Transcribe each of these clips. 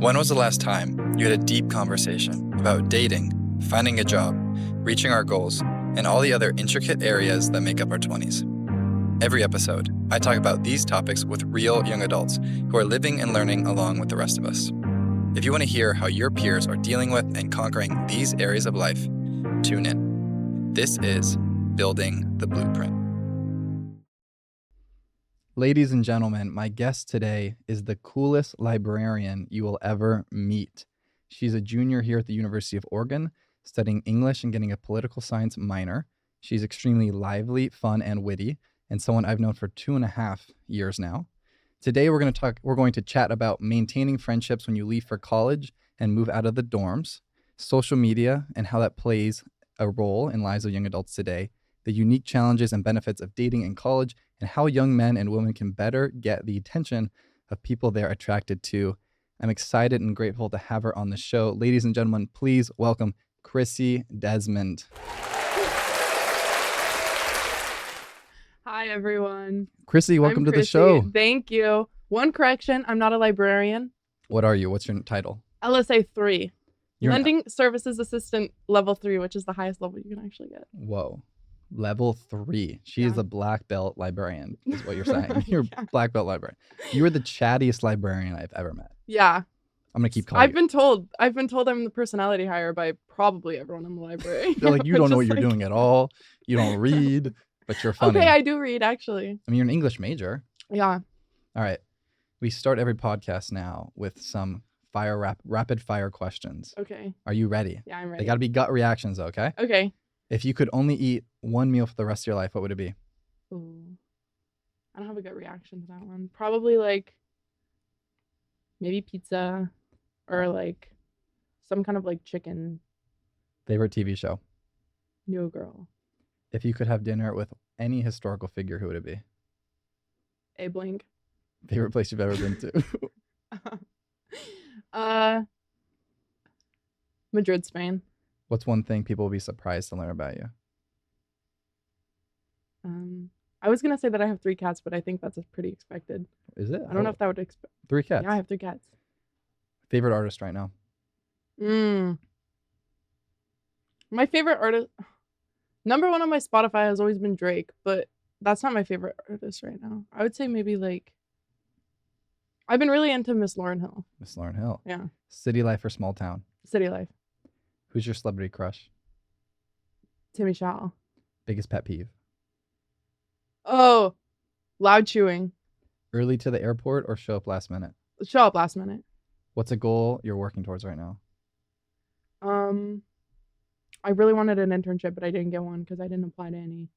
When was the last time you had a deep conversation about dating, finding a job, reaching our goals, and all the other intricate areas that make up our 20s? Every episode, I talk about these topics with real young adults who are living and learning along with the rest of us. If you want to hear how your peers are dealing with and conquering these areas of life, tune in. This is Building the Blueprint. Ladies and gentlemen, my guest today is the coolest librarian you will ever meet. She's a junior here at the University of Oregon, studying English and getting a political science minor. She's extremely lively, fun, and witty, and someone I've known for 2.5 years now. Today we're going to chat about maintaining friendships when you leave for college and move out of the dorms, social media and how that plays a role in lives of young adults today, the unique challenges and benefits of dating in college, and how young men and women can better get the attention of people they're attracted to. I'm excited and grateful to have her on the show. Ladies and gentlemen, please welcome Krissy Desmond. Hi, everyone. Krissy, welcome to the Krissy. show. Thank you. One correction, I'm not a librarian. What are you? What's your title? LSA 3. You're Lending Services Assistant level 3, which is the highest level you can actually get. Whoa. Level 3. She is Yeah. a black belt librarian, is what you're saying. You're Yeah. a black belt librarian. You are the chattiest librarian I've ever met. Yeah. I'm going to keep calling I've been told I'm the personality hire by probably everyone in the library. They're like, you don't know what Just you're doing at all. You don't read, but you're funny. Okay, I do read, actually. I mean, you're an English major. Yeah. All right. We start every podcast now with some rapid fire questions. Okay. Are you ready? Yeah, I'm ready. They got to be gut reactions, okay? Okay. If you could only eat one meal for the rest of your life, what would it be? Ooh. I don't have a good reaction to that one. Probably maybe pizza or some kind of chicken. Favorite TV show? No Girl. If you could have dinner with any historical figure, who would it be? Abe Link. Favorite place you've ever been to? Madrid, Spain. What's one thing people will be surprised to learn about you? I was gonna say that I have 3 cats, but I think that's pretty expected. Is it? I don't know if that would 3 cats? Yeah, I have 3 cats. Favorite artist right now? My favorite artist, number 1 on my Spotify has always been Drake, but that's not my favorite artist right now. I would say maybe I've been really into Miss Lauryn Hill. Miss Lauryn Hill. Yeah. City life or small town? City life. Who's your celebrity crush? Timmy Shaw. Biggest pet peeve? Oh, loud chewing. Early to the airport or show up last minute? Show up last minute. What's a goal you're working towards right now? I really wanted an internship, but I didn't get one because I didn't apply to any.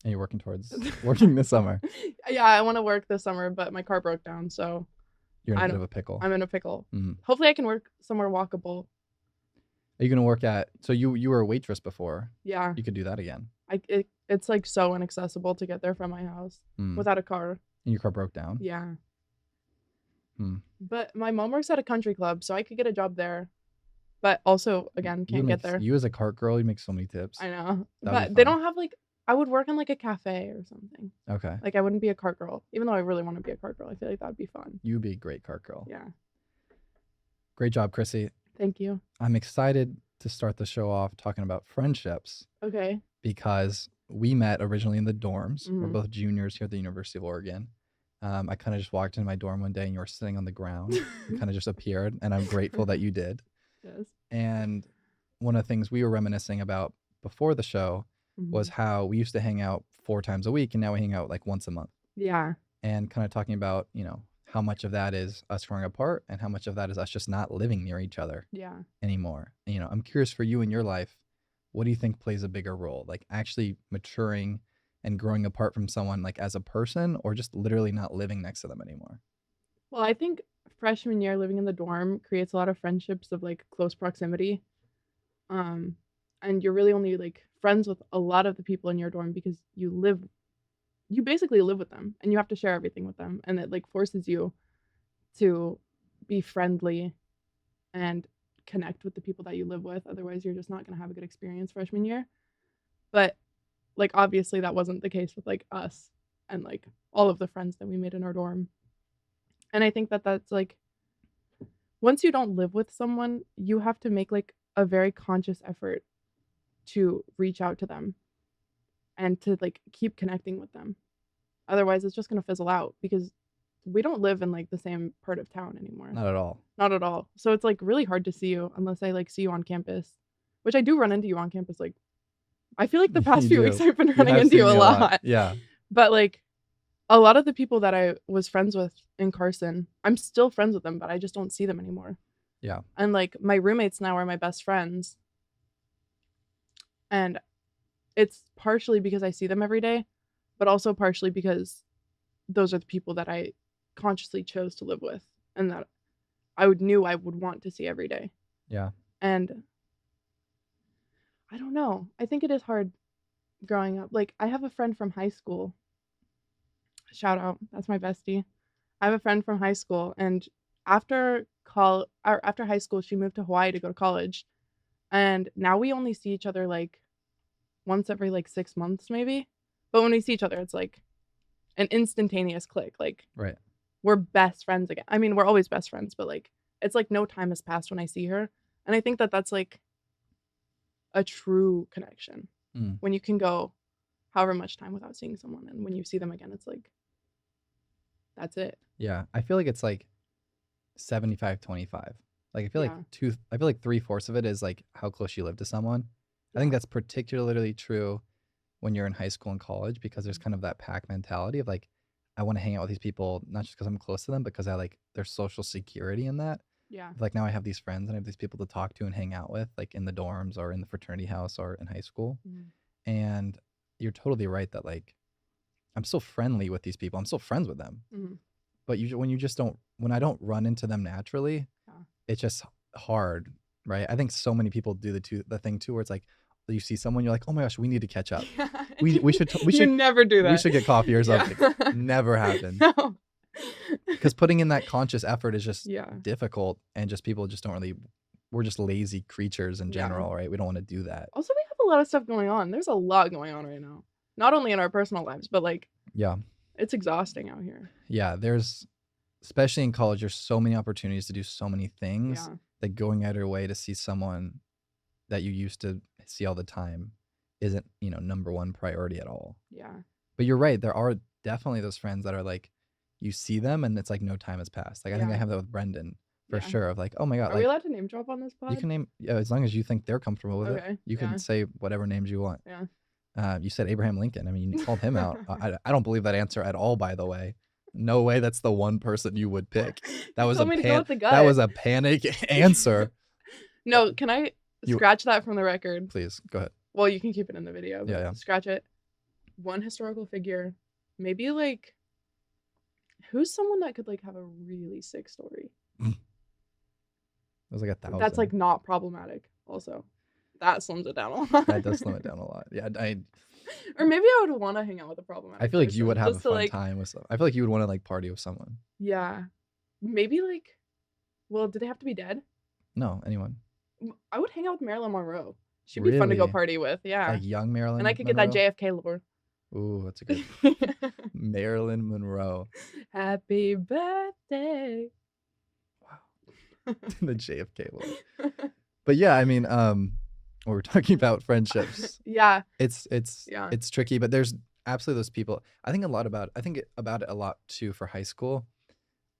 And you're working towards working this summer? Yeah, I want to work this summer, but my car broke down, so You're in a bit of a pickle. I'm in a pickle. Mm-hmm. Hopefully I can work somewhere walkable. Are you going to work so you were a waitress before? Yeah. You could do that again. It's so inaccessible to get there from my house without a car. And your car broke down? Yeah. But my mom works at a country club, so I could get a job there. But also, again, can't get there. You as a cart girl, you make so many tips. I know. That'd But they don't have I would work in a cafe or something. Okay. I wouldn't be a cart girl. Even though I really want to be a cart girl. I feel like that would be fun. You'd be a great cart girl. Yeah. Great job, Krissy. Thank you. I'm excited to start the show off talking about friendships. Okay. Because we met originally in the dorms. Mhm. We're both juniors here at the University of Oregon. I kind of just walked into my dorm one day and you were sitting on the ground. You kind of just appeared, and I'm grateful that you did. Yes. And one of the things we were reminiscing about before the show was how we used to hang out 4 times a week, and now we hang out once a month. Yeah. And kind of talking about, how much of that is us growing apart and how much of that is us just not living near each other anymore. And, I'm curious for you in your life, what do you think plays a bigger role? Actually maturing and growing apart from someone as a person, or just literally not living next to them anymore? Well, I think freshman year living in the dorm creates a lot of friendships of close proximity. And you're really only friends with a lot of the people in your dorm because you basically live with them and you have to share everything with them, and it forces you to be friendly and connect with the people that you live with. Otherwise you're just not going to have a good experience freshman year. But obviously that wasn't the case with us and all of the friends that we made in our dorm. And I think that that's once you don't live with someone, you have to make like a very conscious effort to reach out to them and to like keep connecting with them. Otherwise, it's just going to fizzle out because we don't live in like the same part of town anymore. Not at all. Not at all. So it's like really hard to see you unless I like see you on campus, which I do run into you on campus. Like, I feel like the past You few do. weeks I've been You running have into seen you a me lot. Yeah. But like a lot of the people that I was friends with in Carson, I'm still friends with them, but I just don't see them anymore. Yeah. And like my roommates now are my best friends. And it's partially because I see them every day, but also partially because those are the people that I consciously chose to live with and that knew I would want to see every day. Yeah. And I don't know. I think it is hard growing up. Like I have a friend from high school. Shout out. That's my bestie. I have a friend from high school, and after after high school she moved to Hawaii to go to college. And now we only see each other like once every like 6 months maybe. But when we see each other, it's like an instantaneous click. Like Right. we're best friends again. I mean, we're always best friends, but like it's like no time has passed when I see her. And I think that that's like a true connection. When you can go however much time without seeing someone, and when you see them again, it's like that's it. Yeah. I feel like it's like 75-25. Like I feel Yeah. like 3/4 of it is like how close you live to someone. I think Yeah. that's particularly true when you're in high school and college because there's kind of that pack mentality of like, I want to hang out with these people, not just because I'm close to them, but because I like their social security in that. Yeah. Like now I have these friends and I have these people to talk to and hang out with, like in the dorms or in the fraternity house or in high school. And you're totally right that like I'm still friendly with these people. I'm still friends with them. But when I don't run into them naturally, Yeah. it's just hard, right? I think so many people do the thing too, where it's like you see someone, you're like, oh my gosh, we need to catch up. We should You never do that. we should get coffee or Yeah. something. Never happened. No. Because putting in that conscious effort is just Yeah. difficult, and just people just don't really. We're just lazy creatures in Yeah. general, right? We don't want to do that. Also, we have a lot of stuff going on. There's a lot going on right now. Not only in our personal lives, but like Yeah. it's exhausting out here. Yeah, especially in college, there's so many opportunities to do so many things Yeah. that going out of your way to see someone that you used to see all the time isn't, number one priority at all. Yeah. But you're right. There are definitely those friends that are like, you see them and it's like no time has passed. Like I think I Yeah. have that with Brendan for Yeah. sure. Of like, oh my God, Are we like allowed to name drop on this pod? you can name, as long as you think they're comfortable with it, Okay. you Yeah. can say whatever names you want. Yeah. You said Abraham Lincoln. I mean, you called him out. I don't believe that answer at all, by the way. No way that's the one person you would pick. That was told me to go with the gut. That was a panic answer. No, can I scratch that from the record? Please, go ahead. Well, you can keep it in the video. But Yeah. Scratch it. One historical figure. Maybe like who's someone that could like have a really sick story? It was like 1,000. That's like not problematic also. That slims it down a lot. That does slim it down a lot. Yeah, or maybe I would want to hang out with a problematic I feel like you person would have a just to, fun like, time with some. I feel like you would want to like party with someone. Yeah. Maybe like, well, do they have to be dead? No, anyone. I would hang out with Marilyn Monroe. She'd be fun to go Really? party with. Yeah. Like young Marilyn And I could Monroe? get that JFK lore. Ooh, that's a good Marilyn Monroe. Happy birthday. Wow. The JFK lore. But yeah, I mean, we're talking about friendships. Yeah. It's Yeah. it's tricky, but there's absolutely those people. I think about it a lot too for high school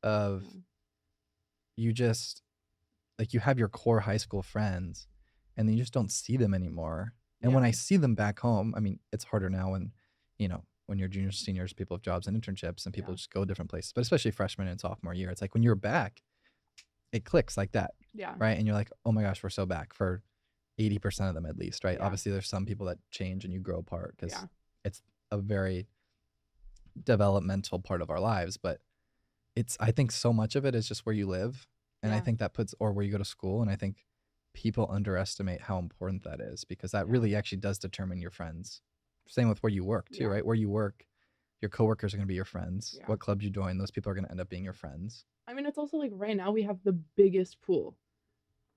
of you just like you have your core high school friends and then you just don't see them anymore. And when I see them back home, I mean, it's harder now when, when you're juniors, seniors, people have jobs and internships and people just go different places, but especially freshman and sophomore year, it's like when you're back, it clicks like that. Yeah. Right. And you're like, oh my gosh, we're so back for 80% of them at least. Right. Yeah. Obviously there's some people that change and you grow apart because Yeah. it's a very developmental part of our lives, but I think so much of it is just where you live. And I think that or where you go to school. And I think people underestimate how important that is because that really actually does determine your friends. Same with where you work too, right? Where you work, your coworkers are going to be your friends. Yeah. What clubs you join, those people are going to end up being your friends. I mean, it's also like right now we have the biggest pool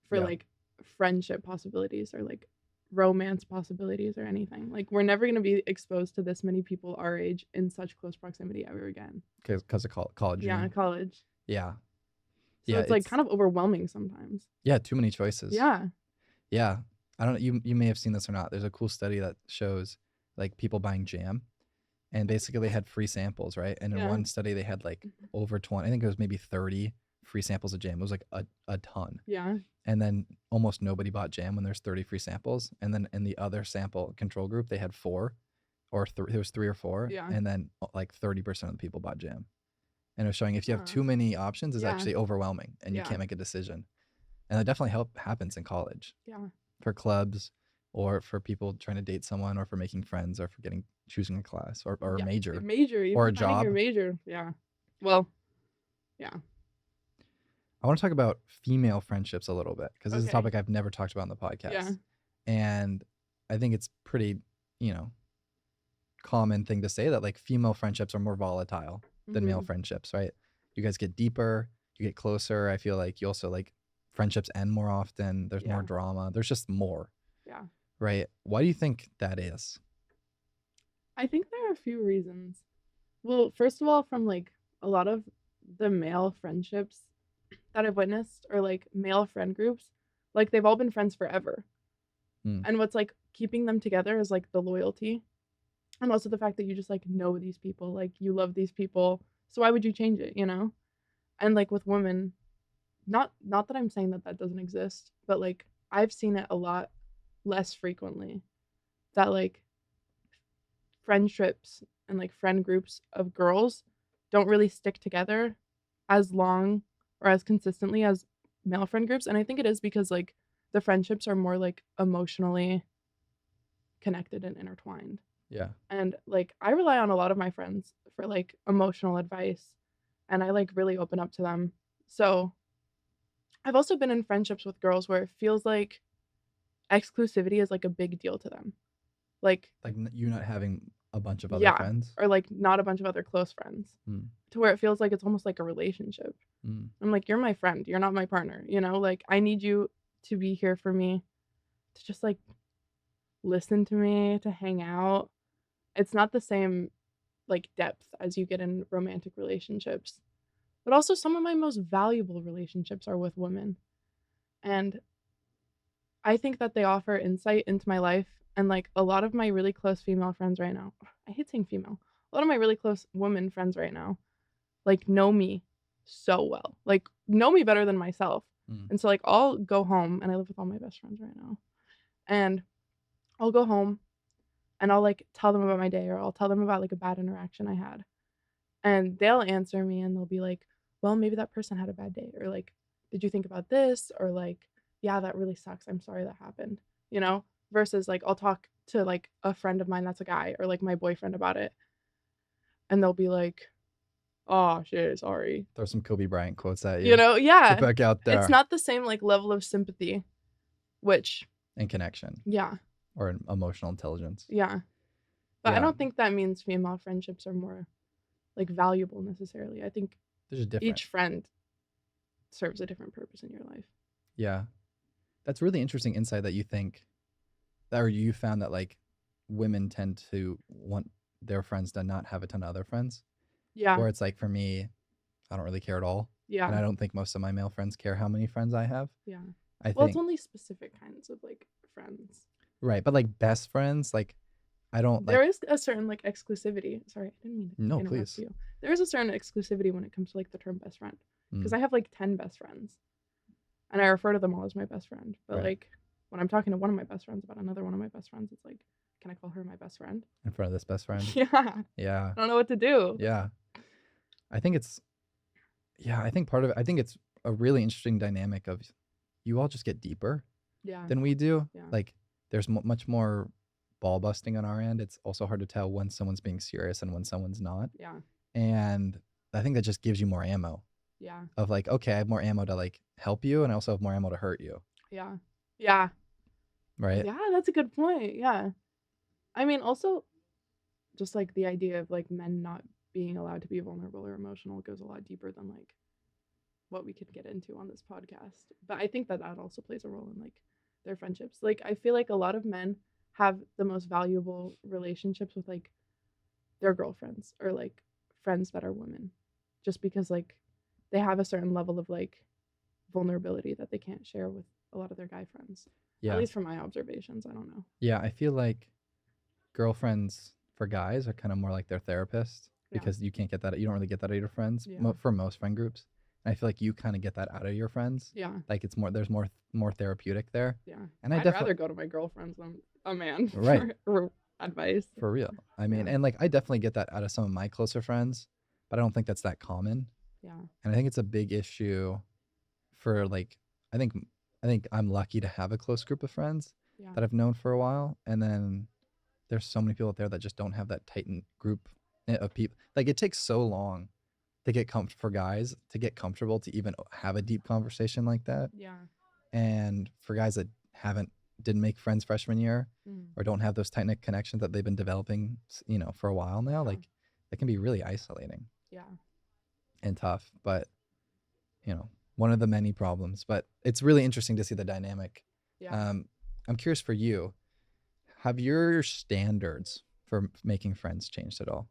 for like friendship possibilities or like romance possibilities or anything. Like we're never going to be exposed to this many people our age in such close proximity ever again. Because of college. Yeah, college. Yeah. So Yeah, it's like it's kind of overwhelming sometimes. yeah, too many choices. Yeah. Yeah. I don't know, you may have seen this or not. There's a cool study that shows like people buying jam, and basically they had free samples, right? And in Yeah. one study they had like over 20, I think it was maybe 30 free samples of jam. It was like a ton. Yeah. And then almost nobody bought jam when there's 30 free samples. And then in the other sample control group, they had four or there was three or four. Yeah. And then like 30% of the people bought jam. And it was showing if you have Huh. too many options, it's Yeah. actually overwhelming and you Yeah. can't make a decision. And that definitely happens in college Yeah. for clubs or for people trying to date someone or for making friends or for choosing a class or a Yeah. major Major, or a even finding your job. major. Yeah. Well, yeah. I want to talk about female friendships a little bit because this is a Okay. topic I've never talked about on the podcast. Yeah. And I think it's pretty, common thing to say that like female friendships are more volatile than male Mhm. friendships, right? You guys get deeper, you get closer. I feel like you also like friendships end more often. There's more Yeah. drama. There's just more, Yeah. right? Why do you think that is? I think there are a few reasons. Well, first of all, from like a lot of the male friendships that I've witnessed or like male friend groups, like they've all been friends forever. Hmm. And what's like keeping them together is like the loyalty and also the fact that you just like know these people, like you love these people. So why would you change it, you know? And like with women, not that I'm saying that that doesn't exist, but like I've seen it a lot less frequently that like friendships and like friend groups of girls don't really stick together as long or as consistently as male friend groups. And I think it is because like the friendships are more like emotionally connected and intertwined. Yeah. And like I rely on a lot of my friends for like emotional advice and I like really open up to them. So I've also been in friendships with girls where it feels like exclusivity is like a big deal to them. Like, Like you not having a bunch of other yeah, friends. or like not a bunch of other close friends Hmm. to where it feels like it's almost like a relationship. Hmm. I'm like, you're my friend, you're not my partner, you know? Like, I need you to be here for me, to just like listen to me, to hang out. It's not the same like depth as you get in romantic relationships. But also, some of my most valuable relationships are with women. And I think that they offer insight into my life. And like a lot of my really close female friends right now, I hate saying female, a lot of my really close women friends right now, like know me so well, like know me better than myself. Hmm. And so like I'll go home and I live with all my best friends right now. And I'll go home and I'll like tell them about my day or I'll tell them about like a bad interaction I had. And they'll answer me and they'll be like, well, maybe that person had a bad day. Or like, did you think about this? Or like, yeah, that really sucks. I'm sorry that happened. You know? Versus like I'll talk to like a friend of mine that's a guy or like my boyfriend about it. And they'll be like, oh shit, sorry. Throw some Kobe Bryant quotes at You you. know, Get yeah. back out there. It's not the same like level of sympathy, which And connection yeah. or emotional intelligence. Yeah. But I Yeah. don't think that means female friendships are more like valuable necessarily. I think They're just different. each friend serves a different purpose in your life. Yeah. That's really interesting insight that you think that or you found that like women tend to want their friends to not have a ton of other friends. Yeah. Where it's like for me, I don't really care at all. Yeah. And I don't think most of my male friends care how many friends I have. Yeah. I Well, it's think only specific kinds of like friends. right, but like best friends, like I don't There like is a certain like exclusivity. Sorry, I didn't mean to No, interrupt please. you. There is a certain exclusivity when it comes to like the term best friend. Because Mm, I have like 10 best friends. And I refer to them all as my best friend. But Right. like when I'm talking to one of my best friends about another one of my best friends, it's like, can I call her my best friend? in front of this best friend. Yeah. Yeah. I don't know what to do. Yeah. I think it's I think part of it I think it's a really interesting dynamic of you all just get deeper Yeah. than we do. Yeah. Like there's much more ball busting on our end. It's also hard to tell when someone's being serious and when someone's not. Yeah. And I think that just gives you more ammo Yeah. of like, okay, I have more ammo to like help you and I also have more ammo to hurt you. Yeah. Yeah. Right? Yeah, that's a good point. Yeah. I mean, also, just like the idea of like men not being allowed to be vulnerable or emotional goes a lot deeper than like what we could get into on this podcast. But I think that that also plays a role in like their friendships. Like, I feel like a lot of men have the most valuable relationships with like their girlfriends or like friends that are women, just because like they have a certain level of like vulnerability that they can't share with a lot of their guy friends. At Yeah. least from my observations, I don't know. Yeah, I feel like girlfriends for guys are kind of more like their therapist Yeah. because you can't get that. You don't really get that out of your friends Yeah. for most friend groups. And I feel like you kind of get that out of your friends. Yeah. Like it's more. There's more therapeutic there. Yeah. And I'd rather go to my girlfriends than a man Right. for advice. For real. I mean, Yeah. and like I definitely get that out of some of my closer friends, but I don't think that's that common. Yeah. And I think it's a big issue for like I think I'm lucky to have a close group of friends Yeah. that I've known for a while, and then there's so many people out there that just don't have that tight group of people. Like it takes so long to get for guys to get comfortable to even have a deep conversation like that, Yeah. and for guys that didn't make friends freshman year Mm. or don't have those tight knit connections that they've been developing, for a while now, Yeah. like it can be really isolating Yeah. and tough. But one of the many problems. But it's really interesting to see the dynamic. Yeah. I'm curious for you. Have your standards for making friends changed at all?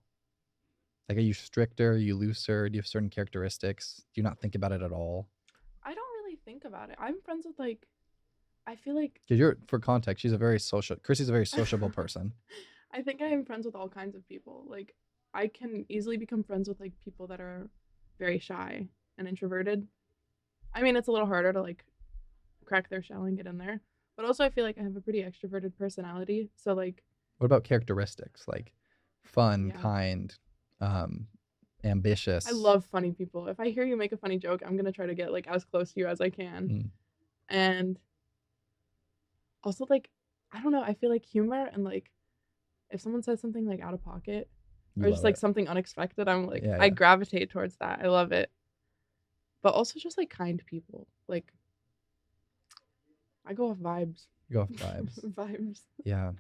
Like, are you stricter? Are you looser? Do you have certain characteristics? Do you not think about it at all? I don't really think about it. I'm friends with I feel like Because for context, she's a very social. Krissy's a very sociable person. I think I am friends with all kinds of people. Like I can easily become friends with like people that are very shy and introverted. I mean, it's a little harder to like crack their shell and get in there. But also I feel like I have a pretty extroverted personality. So like What about characteristics like fun, Yeah. kind, ambitious? I love funny people. If I hear you make a funny joke, I'm gonna try to get like as close to you as I can. Mm. And also like I don't know, I feel like humor and like if someone says something like out of pocket You or just love like it. something unexpected, I'm like Yeah, I yeah. gravitate towards that. I love it. But also just like kind people. Like I go off vibes. You go off vibes. Vibes. Yeah.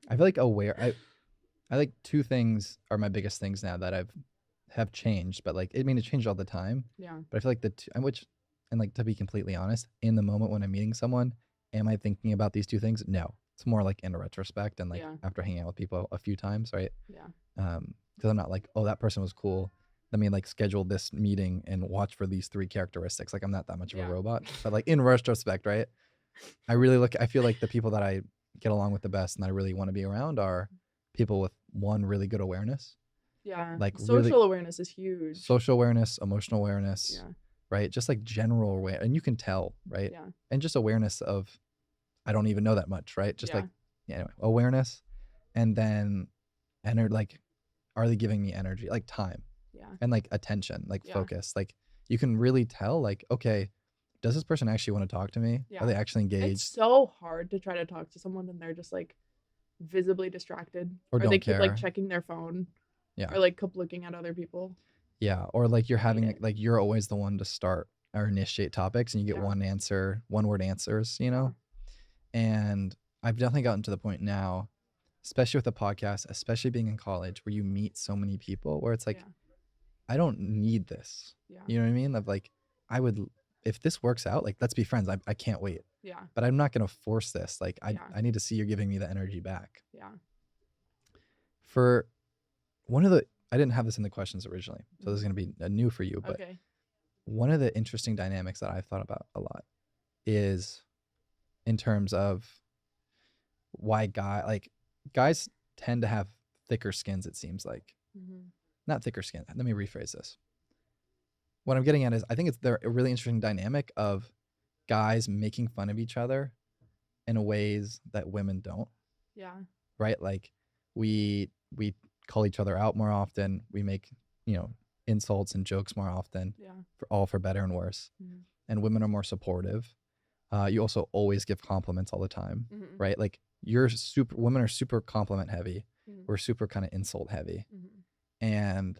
I feel like I like two things are my biggest things now that have changed, but like it changed all the time. Yeah. But I feel like and like to be completely honest, in the moment when I'm meeting someone, am I thinking about these two things? No. It's more like in retrospect and like Yeah. after hanging out with people a few times, right? Yeah. Because I'm not like, oh, that person was cool. Let me like schedule this meeting and watch for these three characteristics. Like I'm not that much of a Yeah. robot. But like in retrospect, right? I feel like the people that I get along with the best and that I really want to be around are people with one really good awareness. Yeah. Like social awareness is huge. Social awareness, emotional awareness, Yeah. right? Just like general awareness. And you can tell, right? Yeah. And just awareness of, I don't even know that much, right? Just Yeah. like, anyway, awareness. And then, like, are they giving me energy? Like time Yeah. and like attention, like Yeah. focus. Like you can really tell, like, okay, does this person actually want to talk to me? Yeah. Are they actually engaged? It's so hard to try to talk to someone and they're just like visibly distracted. Or don't they keep like care. checking their phone. Yeah. Or like keep looking at other people. Yeah. Or like you're having it. like you're always the one to start or initiate topics and you get Yeah. one word answers, And I've definitely gotten to the point now, especially with the podcast, especially being in college, where you meet so many people where it's like, Yeah. I don't need this. Yeah. You know what I mean? Of like, if this works out, like, let's be friends. I can't wait. Yeah. But I'm not going to force this. Like, Yeah. I need to see you're giving me the energy back. Yeah. For I didn't have this in the questions originally, so this is going to be new for you. But Okay. one of the interesting dynamics that I've thought about a lot is in terms of why guys tend to have thicker skins, it seems like. Mm-hmm. Not thicker skin. Let me rephrase this. What I'm getting at is I think it's a really interesting dynamic of guys making fun of each other in ways that women don't. Yeah. Right? Like we call each other out more often. We make, insults and jokes more often. Yeah. For better and worse. Mm-hmm. And women are more supportive. You also always give compliments all the time. Mm-hmm. Right? Like women are super compliment heavy. Mm-hmm. We're super kind of insult heavy. Mm-hmm. And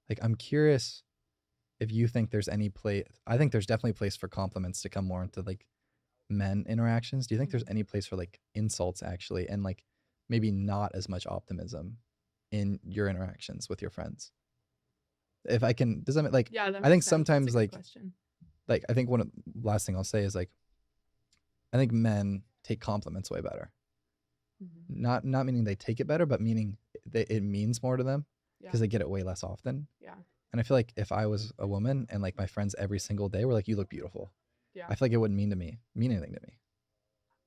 like, I'm curious if you think there's any place. I think there's definitely a place for compliments to come more into like men interactions. Do you think there's any place for like insults actually, and like maybe not as much optimism in your interactions with your friends? If I can, does that mean like? Yeah, that I think makes sense. That's a sometimes good like question. like I think last thing I'll say is like, I think men take compliments way better. Mm-hmm. Not meaning they take it better, but meaning it means more to them because Yeah. they get it way less often. Yeah. And I feel like if I was a woman and like my friends every single day were like, you look beautiful. Yeah. I feel like it wouldn't mean anything to me.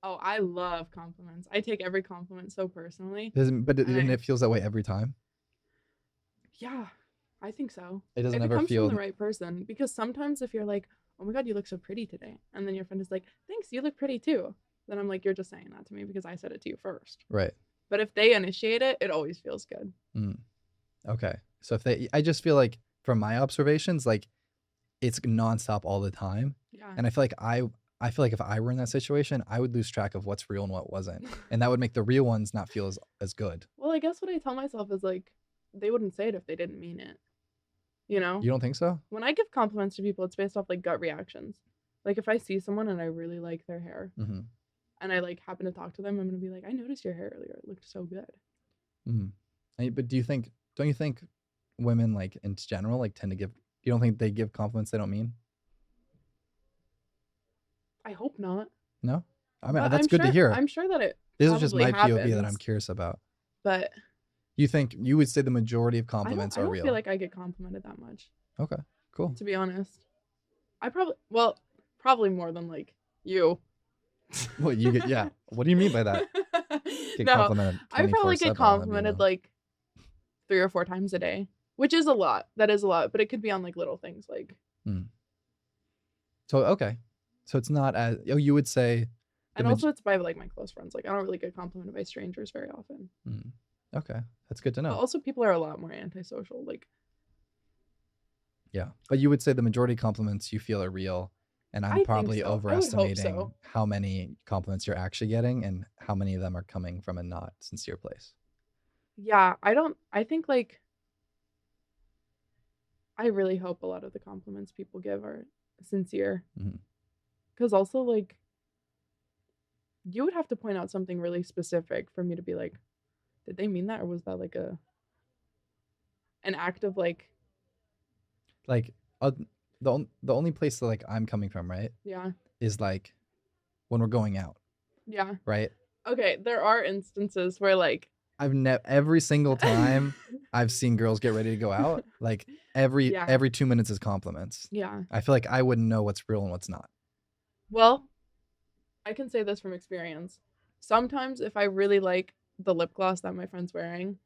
Oh, I love compliments. I take every compliment so personally. And it feels that way every time. Yeah, I think so. It doesn't If it ever comes from feel the right person, because sometimes if you're like, "Oh my god, you look so pretty today," and then your friend is like, "Thanks, you look pretty too," then I'm like, "You're just saying that to me because I said it to you first." right. But if they initiate it, it always feels good. Mm, okay. So I just feel like from my observations, like it's nonstop all the time, Yeah. and I feel like if I were in that situation, I would lose track of what's real and what wasn't, and that would make the real ones not feel as good. Well, I guess what I tell myself is like, they wouldn't say it if they didn't mean it. You know? You don't think so? When I give compliments to people, it's based off like gut reactions. Like if I see someone and I really like their hair Mm-hmm. and I like happen to talk to them, I'm gonna be like, I noticed your hair earlier. It looked so good. Mm-hmm. But don't you think women like in general like tend to give? You don't think they give compliments they don't mean? I hope not. No. I mean But that's good to hear. I'm sure that it This is just probably my POV that I'm happens. curious about. But You think you would say the majority of compliments I are don't real? feel like I get complimented that much, Okay, cool. to be honest. I probably more than like you. What you get? Yeah. What do you mean by that? Get No, complimented I probably 24/7. get complimented like 3 or 4 times a day, which is a lot. That is a lot, but it could be on like little things like. So okay, so it's not as you would say. And also it's by like my close friends. Like I don't really get complimented by strangers very often. Okay, that's good to know. But also people are a lot more antisocial. Like yeah, but you would say the majority of compliments you feel are real, and I'm probably so. overestimating how many compliments you're actually getting and how many of them are coming from a not sincere place. Yeah, I think like I really hope a lot of the compliments people give are sincere. Because also like you would have to point out something really specific for me to be like, did they mean that, or was that like an act of like the only place that like I'm coming from, right? Yeah. Is like when we're going out. Yeah. Right? Okay, there are instances where like every single time I've seen girls get ready to go out, like every 2 minutes is compliments. Yeah. I feel like I wouldn't know what's real and what's not. Well, I can say this from experience. Sometimes if I really like the lip gloss that my friend's wearing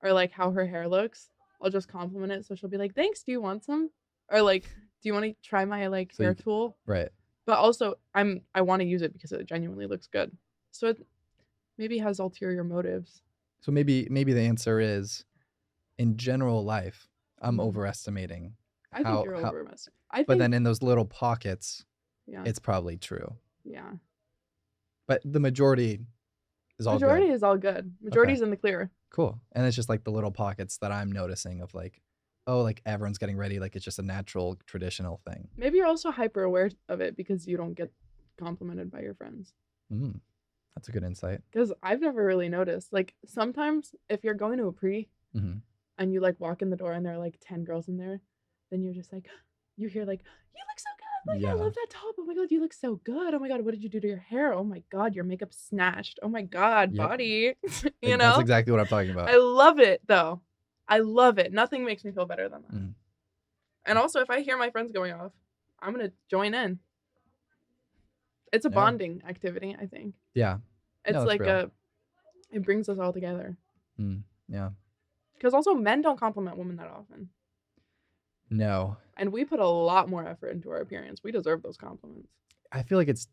or like how her hair looks, I'll just compliment it. So she'll be like, "Thanks, do you want some?" Or like, "Do you want to try my like hair tool?" Right. But also I want to use it because it genuinely looks good. So it maybe has ulterior motives. So maybe the answer is in general life, I'm overestimating I think you're overestimating. But then in those little pockets, yeah, it's probably true. Yeah. But the majority is all good. Majority is all good. Majority's in the clear. Cool. And it's just like the little pockets that I'm noticing of like, oh, like everyone's getting ready. Like it's just a natural, traditional thing. Maybe you're also hyper aware of it because you don't get complimented by your friends. That's a good insight. Because I've never really noticed. Like sometimes if you're going to a pre and you like walk in the door and there are like 10 girls in there, then you're just like, you hear like, "You look so good. Like I love that top. Oh my god, you look so good. Oh my god, what did you do to your hair? Oh my god, your makeup snatched. Oh my god, body." You know? That's exactly what I'm talking about. I love it though. I love it. Nothing makes me feel better than that. And also if I hear my friends going off, I'm gonna join in. It's a bonding activity, I think. Yeah. It's like it brings us all together. Yeah. Because also men don't compliment women that often. No. And we put a lot more effort into our appearance. We deserve those compliments. I feel like it's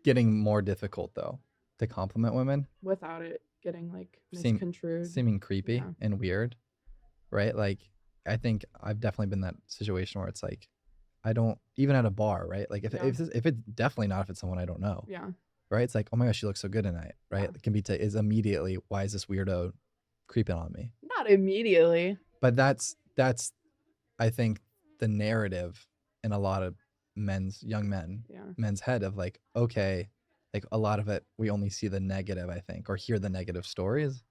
getting more difficult though to compliment women without it getting like misconstrued, seeming creepy and weird, right? Like I think I've definitely been in that situation where it's like I don't even at a bar, right? Like if it's definitely not if it's someone I don't know, right? It's like, oh my gosh, she looks so good tonight, right? It can be is immediately, why is this weirdo creeping on me? Not immediately, but that's I think the narrative in a lot of men's head of like, okay, like a lot of it we only see the negative, I think, or hear the negative stories.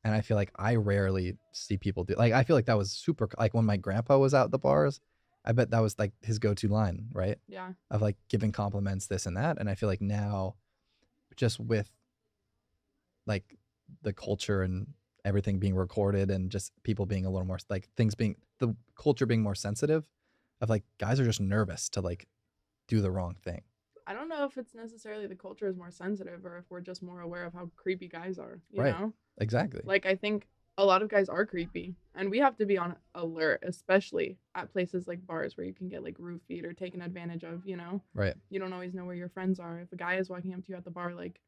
And I feel like I rarely see people do, like I feel like that was super, like when my grandpa was out at the bars, I bet that was like his go-to line, right? Yeah. Of like giving compliments, this and that. And I feel like now just with like the culture and everything being recorded and just people being a little more like the culture being more sensitive of like guys are just nervous to like do the wrong thing. I don't know if it's necessarily the culture is more sensitive or if we're just more aware of how creepy guys are, you Right. know? Exactly. Like, I think a lot of guys are creepy, and we have to be on alert, especially at places like bars where you can get like roofied or taken advantage of, you know? Right. You don't always know where your friends are. If a guy is walking up to you at the bar, like,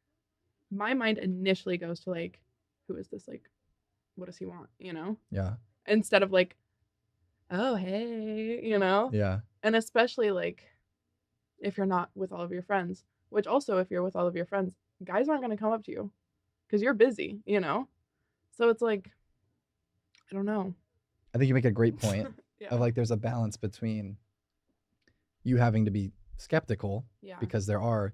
my mind initially goes to like, who is this? Like, what does he want, you know? Yeah. Instead of like, oh, hey, you know? Yeah. And especially like if you're not with all of your friends, which also if you're with all of your friends, guys aren't going to come up to you because you're busy, you know? So it's like, I don't know. I think you make a great point Yeah. of like there's a balance between you having to be skeptical Yeah. because there are,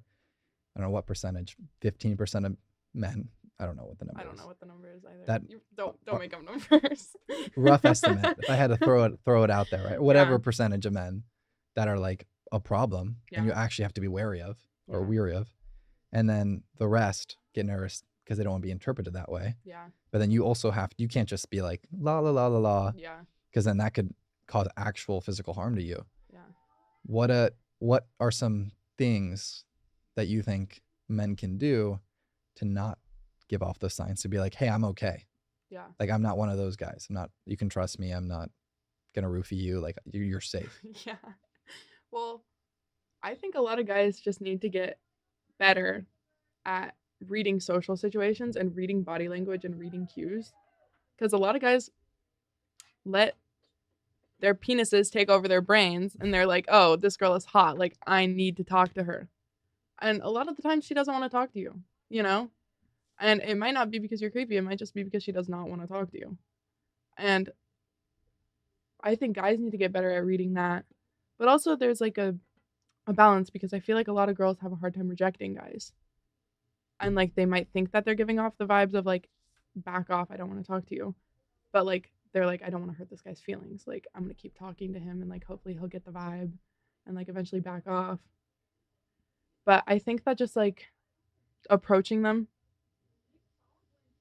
I don't know what percentage, 15% of men. I don't know what the number I is. don't know what the number is either. That You don't make up numbers. rough estimate. If I had to throw it out there, right? Whatever Yeah. percentage of men that are like a problem and you Yeah. actually have to be wary of or Yeah. weary of. And then the rest get nervous because they don't want to be interpreted that way. Yeah. But then you also you can't just be like la la la la la, Yeah. because then that could cause actual physical harm to you. Yeah. What are some things that you think men can do to not give off those signs, to be like, hey, I'm okay. Yeah. Like, I'm not one of those guys. You can trust me. I'm not gonna roofie you. Like, you're safe. Yeah. Well, I think a lot of guys just need to get better at reading social situations and reading body language and reading cues. Because a lot of guys let their penises take over their brains and they're like, oh, this girl is hot. Like, I need to talk to her. And a lot of the time, she doesn't want to talk to you, you know? And it might not be because you're creepy. It might just be because she does not want to talk to you. And I think guys need to get better at reading that. But also, there's like a balance because I feel like a lot of girls have a hard time rejecting guys. And like, they might think that they're giving off the vibes of like, back off. I don't want to talk to you. But like, they're like, I don't want to hurt this guy's feelings. Like, I'm going to keep talking to him and like, hopefully he'll get the vibe and like eventually back off. But I think that just like approaching them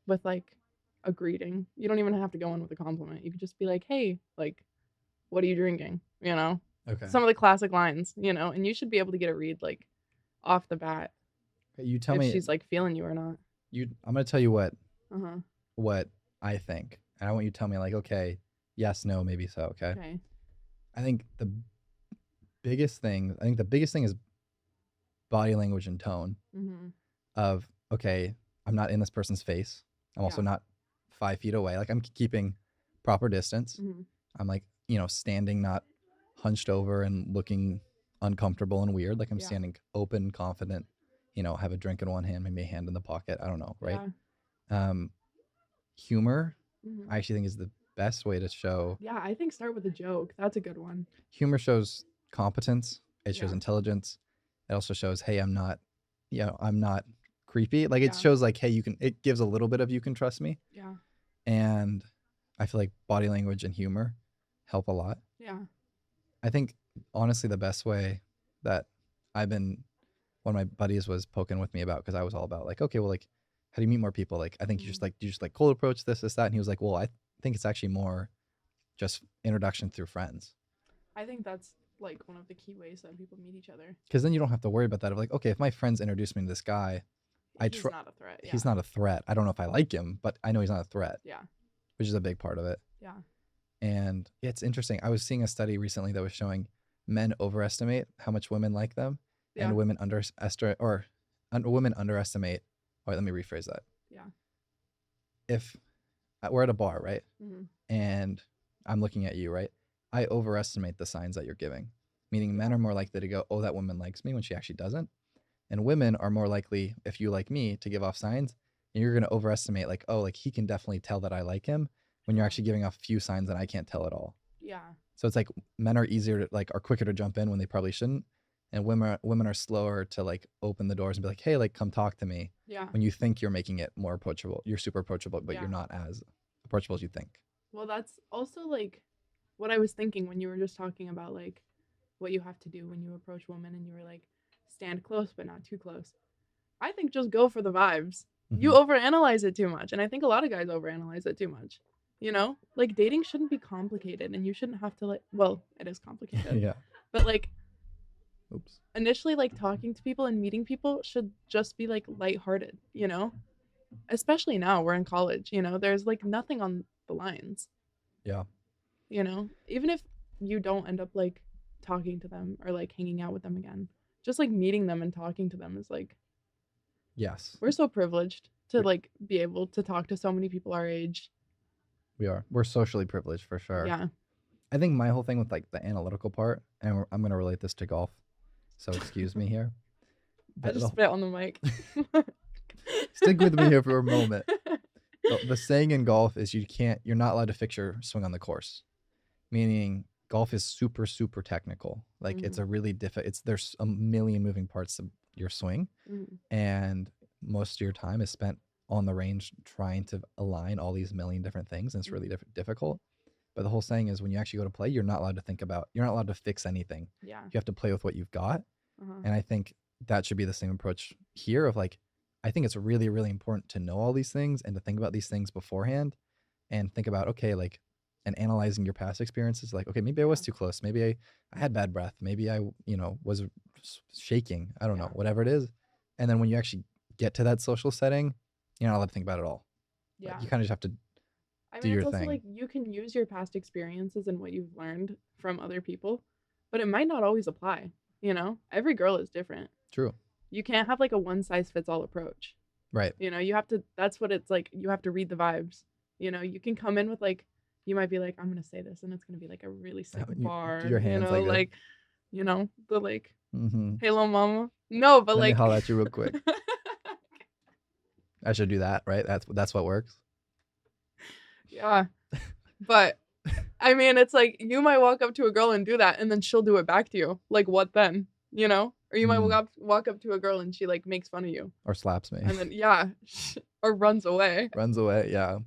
with like a greeting, you don't even have to go in with a compliment. You could just be like, hey, like, what are you drinking? You know? Okay. Some of the classic lines, you know, and you should be able to get a read like off the bat. You tell if me she's like feeling you or not. I'm gonna tell you Uh-huh. what I think. And I want you to tell me like, okay, yes, no, maybe so, okay? Okay. I think the biggest thing is body language and tone Mm-hmm. of, okay, I'm not in this person's face. I'm also Yeah. not 5 feet away. Like, I'm keeping proper distance. Mm-hmm. I'm like, standing, not hunched over and looking uncomfortable and weird. Like, I'm Yeah. standing open, confident, have a drink in one hand, maybe a hand in the pocket. I don't know, right? Yeah. Humor, Mm-hmm. I actually think is the best way to show. Yeah, I think start with a joke. That's a good one. Humor shows competence. It shows Yeah. intelligence. It also shows, hey, I'm not creepy. Like, it Yeah. shows like, hey, it gives a little bit of, you can trust me. Yeah. And I feel like body language and humor help a lot. Yeah. I think honestly the best way that one of my buddies was poking with me about, because I was all about like, okay, well, like, how do you meet more people? Like, I think you just like cold approach, this, that. And he was like, well, I think it's actually more just introduction through friends. I think that's like one of the key ways that people meet each other. Because then you don't have to worry about that of like, okay, if my friends introduce me to this guy, he's not a threat. Yeah. He's not a threat. I don't know if I like him, but I know he's not a threat. Yeah. Which is a big part of it. Yeah. And it's interesting. I was seeing a study recently that was showing men overestimate how much women like them, Yeah. and women underestimate. Or let me rephrase that. Yeah. If we're at a bar, right, Mm-hmm. and I'm looking at you, right, I overestimate the signs that you're giving. Meaning, men are more likely to go, "Oh, that woman likes me," when she actually doesn't, and women are more likely, if you like me, to give off signs. And you're going to overestimate, like, oh, like, he can definitely tell that I like him, when you're actually giving off a few signs that I can't tell at all. Yeah. So it's like men are quicker to jump in when they probably shouldn't. And women are slower to like open the doors and be like, hey, like, come talk to me. Yeah. When you think you're making it more approachable. You're super approachable, but Yeah. you're not as approachable as you think. Well, that's also like what I was thinking when you were just talking about like what you have to do when you approach women and you were like, stand close but not too close. I think just go for the vibes. Mm-hmm. You overanalyze it too much. And I think a lot of guys overanalyze it too much. You know? Like, dating shouldn't be complicated and you shouldn't have to like, well, it is complicated. Yeah. But like, Oops. Initially, like talking to people and meeting people should just be like lighthearted, you know? Especially now we're in college, you know, there's like nothing on the lines, Yeah. you know? Even if you don't end up like talking to them or like hanging out with them again, just like meeting them and talking to them is like, Yes. we're so privileged to We, like be able to talk to so many people our age. we are. We're socially privileged for sure. Yeah. I think my whole thing with like the analytical part, and I'm going to relate this to golf. So excuse me here. I just spit on the mic. Stick with me here for a moment. The saying in golf is you're not allowed to fix your swing on the course, meaning golf is super, super technical. Like it's a really there's a million moving parts of your swing, and most of your time is spent on the range trying to align all these million different things, and it's really difficult. But the whole saying is when you actually go to play, you're not allowed to fix anything. Yeah. You have to play with what you've got. Uh-huh. And I think that should be the same approach here of like, I think it's really, really important to know all these things and to think about these things beforehand and think about, okay, like, and analyzing your past experiences. Like, okay, maybe I was too close. Maybe I had bad breath. Maybe I, was shaking. I don't know, whatever it is. And then when you actually get to that social setting, you're not allowed to think about it all. Yeah. Like, you kind of just have to I do mean, your it's also thing. like you can use your past experiences and what you've learned from other people, but it might not always apply, you know? Every girl is different. True. You can't have like a one size fits all approach. Right. You know, you have to, that's what it's like. You have to read the vibes. You know, you can come in with like, you might be like, I'm going to say this and it's going to be like a really sick bar. Do your hands you know, like you know, the like, mm-hmm. hey, little mama. No, but Let like. me holler at you real quick. I should do that, right? That's what works. Yeah. But I mean, it's like you might walk up to a girl and do that, and then she'll do it back to you. Like, what then? You know? Or you might walk up to a girl and she like makes fun of you. Or slaps me. And then or runs away. Runs away, yeah.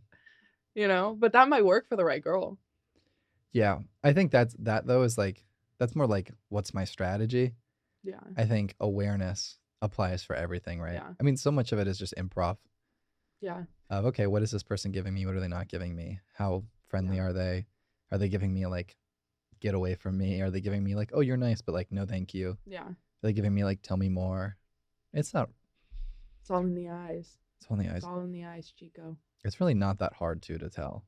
You know? But that might work for the right girl. Yeah. I think that though is like that's more like what's my strategy? Yeah. I think awareness applies for everything, right? Yeah. I mean, so much of it is just improv. Yeah. Of okay, what is this person giving me? What are they not giving me? How friendly are they? Are they giving me like get away from me? Are they giving me like, oh, you're nice, but like no thank you? Yeah. Are they giving me like tell me more? It's not. It's all in the eyes. It's all in the eyes. It's all in the eyes, Chico. It's really not that hard to tell.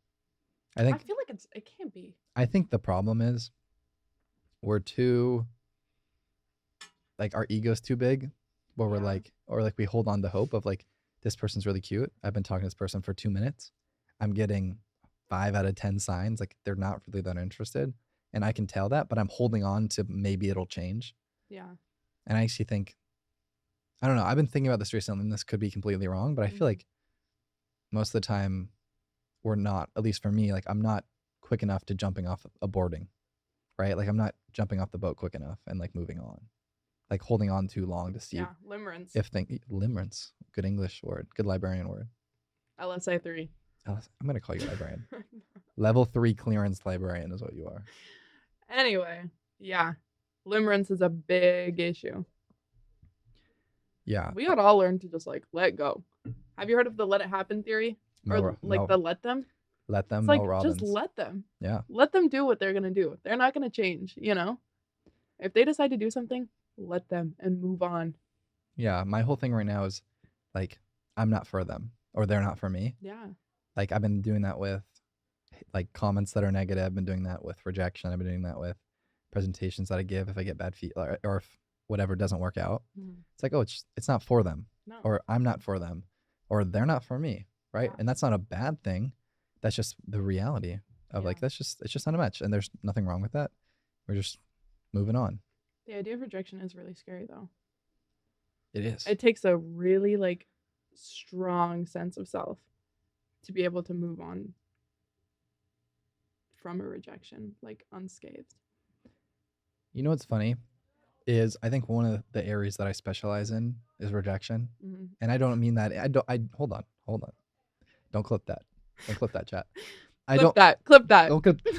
I feel like it can't be. I think the problem is we're too like our ego's too big where we're like or like we hold on to hope of like this person's really cute. I've been talking to this person for 2 minutes. I'm getting 5 out of 10 signs like they're not really that interested. And I can tell that, but I'm holding on to maybe it'll change. Yeah. And I actually think, I don't know, I've been thinking about this recently and this could be completely wrong, but I feel like most of the time we're not, at least for me, like I'm not quick enough to jumping off a boarding, right? Like I'm not jumping off the boat quick enough and like moving on. Like holding on too long to see limerence. Limerence, good English word, good librarian word. LSI 3. I'm gonna call you librarian. Level 3 clearance librarian is what you are. Anyway, yeah, limerence is a big issue. Yeah, we gotta all learn to just like let go. Have you heard of the let it happen theory? Or like the let them? Let them. It's like just let them. Yeah. Let them do what they're gonna do. They're not gonna change. You know, if they decide to do something, let them and move on. Yeah, my whole thing right now is like I'm not for them or they're not for me. Yeah. Like I've been doing that with like comments that are negative. I've been doing that with rejection. I've been doing that with presentations that I give if I get bad feedback or if whatever doesn't work out. It's like, oh, it's not for them. No. Or I'm not for them or they're not for me, right? Yeah. And that's not a bad thing. That's just the reality of like it's just not a match and there's nothing wrong with that. We're just moving on. The idea of rejection is really scary though. It is. It takes a really like strong sense of self to be able to move on from a rejection like unscathed. You know what's funny is I think one of the areas that I specialize in is rejection. And I don't mean that I hold on. Don't clip that. Don't clip that, chat. Clip that.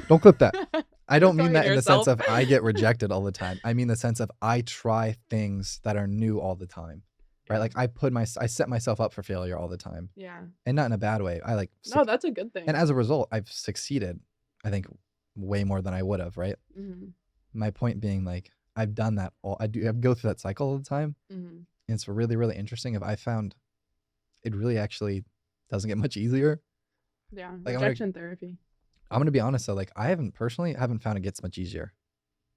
Don't clip that. I don't mean that in the yourself. sense of I get rejected all the time. I mean the sense of I try things that are new all the time. Right? Like I set myself up for failure all the time. Yeah. And not in a bad way. No, that's a good thing. And as a result, I've succeeded, I think, way more than I would have, right? My point being like I've done that I go through that cycle all the time. Mm-hmm. And it's really, really interesting. If I found it really actually doesn't get much easier. Yeah, Like rejection therapy. I'm gonna be honest though, like I haven't found it gets much easier.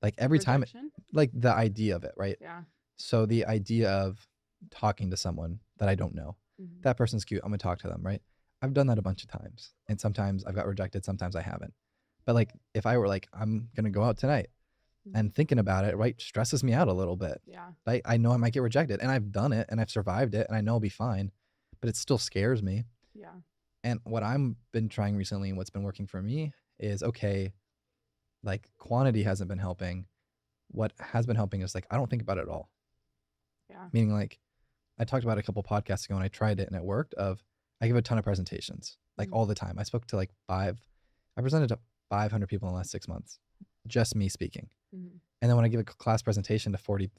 Like every time, Rejection? like the idea of it, right? Yeah. So the idea of talking to someone that I don't know, Mm-hmm. that person's cute, I'm gonna talk to them, right? I've done that a bunch of times, and sometimes I've got rejected, sometimes I haven't. But like if I were like, I'm gonna go out tonight, and thinking about it, right, stresses me out a little bit. Yeah. Right? I know I might get rejected, and I've done it, and I've survived it, and I know I'll be fine, but it still scares me. Yeah. And what I've been trying recently, and what's been working for me, is okay. Like quantity hasn't been helping. What has been helping is like I don't think about it at all. Yeah. Meaning like I talked about it a couple podcasts ago and I tried it and it worked. I give a ton of presentations like all the time. I spoke to I presented to 500 people in the last 6 months, just me speaking. Mm-hmm. And then when I give a class presentation to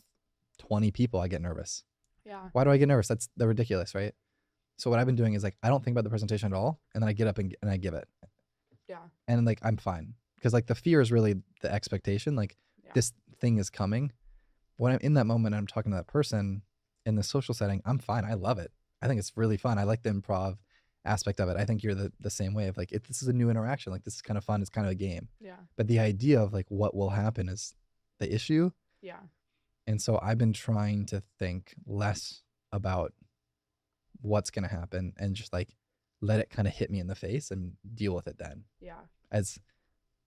20 people, I get nervous. Yeah. Why do I get nervous? They're ridiculous, right? So what I've been doing is like I don't think about the presentation at all, and then I get up and I give it. Yeah. And like I'm fine because like the fear is really the expectation. Like this thing is coming. When I'm in that moment, and I'm talking to that person in the social setting. I'm fine. I love it. I think it's really fun. I like the improv aspect of it. I think you're the same way of like this is a new interaction. Like this is kind of fun. It's kind of a game. Yeah. But the idea of like what will happen is the issue. Yeah. And so I've been trying to think less about what's going to happen and just like let it kind of hit me in the face and deal with it then. Yeah. As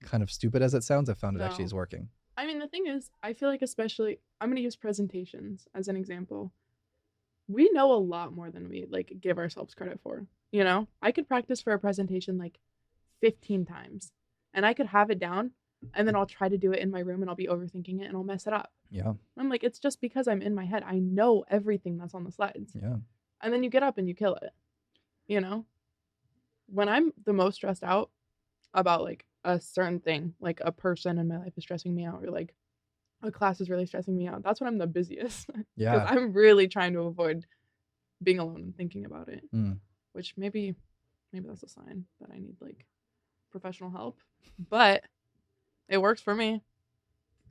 kind of stupid as it sounds, I found it actually No. is working. I mean, the thing is, I feel like especially, I'm going to use presentations as an example. We know a lot more than we like give ourselves credit for. You know, I could practice for a presentation like 15 times and I could have it down and then I'll try to do it in my room and I'll be overthinking it and I'll mess it up. Yeah. I'm like, it's just because I'm in my head. I know everything that's on the slides. Yeah. And then you get up and you kill it. You know, when I'm the most stressed out about like a certain thing, like a person in my life is stressing me out or like a class is really stressing me out, that's when I'm the busiest. Yeah. Because I'm really trying to avoid being alone and thinking about it. Mm. Which maybe that's a sign that I need like professional help. But it works for me.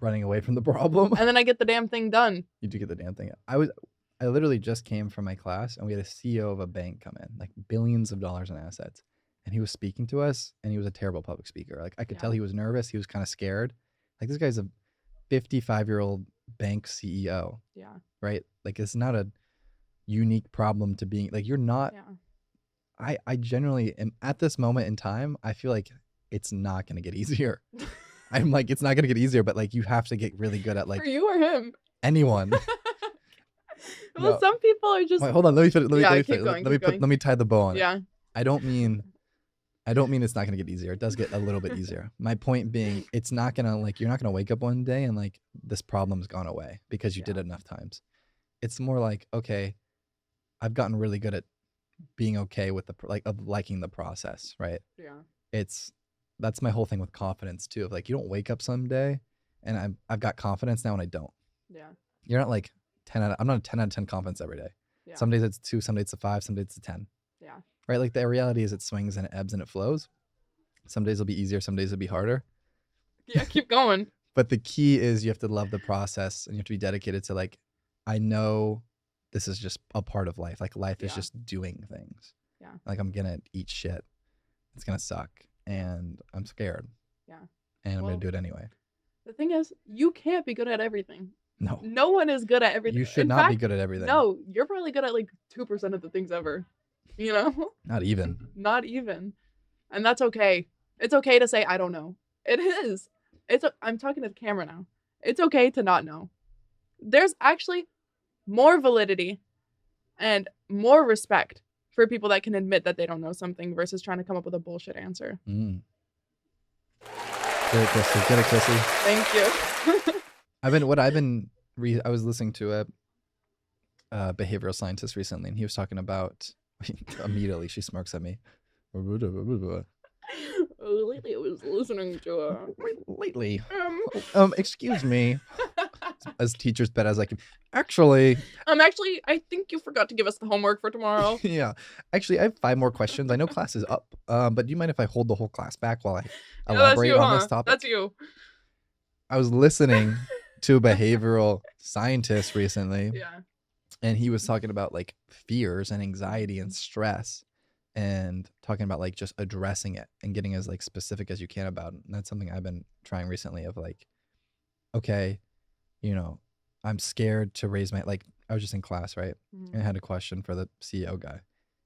Running away from the problem. And then I get the damn thing done. You do get the damn thing. I literally just came from my class and we had a CEO of a bank come in, like billions of dollars in assets. And he was speaking to us and he was a terrible public speaker. Like I could tell he was nervous. He was kind of scared. Like this guy's a 55-year-old bank CEO. Yeah. Right? Like it's not a unique problem to being like you're not. Yeah. I generally am at this moment in time, I feel like it's not gonna get easier. I'm like, it's not gonna get easier, but like you have to get really good at like for you or him. Anyone. Well, no. Some people are just. Wait, hold on. Let me finish. Let me tie the bow on it. Yeah. I don't mean it's not gonna get easier. It does get a little bit easier. My point being, it's not gonna like you're not gonna wake up one day and like this problem's gone away because you did it enough times. It's more like, okay, I've gotten really good at being okay with of liking the process, right? Yeah. That's my whole thing with confidence too. Of like you don't wake up someday and I've got confidence now and I don't. Yeah. You're not like I'm not a 10 out of 10 confidence every day. Yeah. Some days it's 2, some days it's a 5, some days it's a 10. Yeah. Right? Like the reality is it swings and it ebbs and it flows. Some days will be easier, some days will be harder. Yeah, keep going. But the key is you have to love the process and you have to be dedicated to like, I know this is just a part of life. Like life is just doing things. Yeah. Like I'm gonna eat shit. It's gonna suck. And I'm scared. Yeah. And I'm gonna do it anyway. The thing is, you can't be good at everything. No. No one is good at everything. You should not be good at everything. No, you're probably good at like 2% of the things ever. You know? Not even. Not even. And that's okay. It's okay to say I don't know. It is. I'm talking to the camera now. It's okay to not know. There's actually more validity and more respect for people that can admit that they don't know something versus trying to come up with a bullshit answer. Mm. Get it, Krissy. Get it, Krissy. Thank you. I was listening to a behavioral scientist recently, and he was talking about. Immediately, she smirks at me. Lately, I was listening to Lately, excuse me. As teacher's pet, I was like, actually, I think you forgot to give us the homework for tomorrow. Yeah, actually, I have 5 more questions. I know class is up, but do you mind if I hold the whole class back while I elaborate on this topic? That's you. I was listening to a behavioral scientist recently, Yeah. and he was talking about like fears and anxiety and Mhm. stress, and talking about like just addressing it and getting as like specific as you can about it. And that's something I've been trying recently of like, okay, you know, I'm scared to raise my, like, I was just in class, right? And I Mhm. had a question for the CEO guy.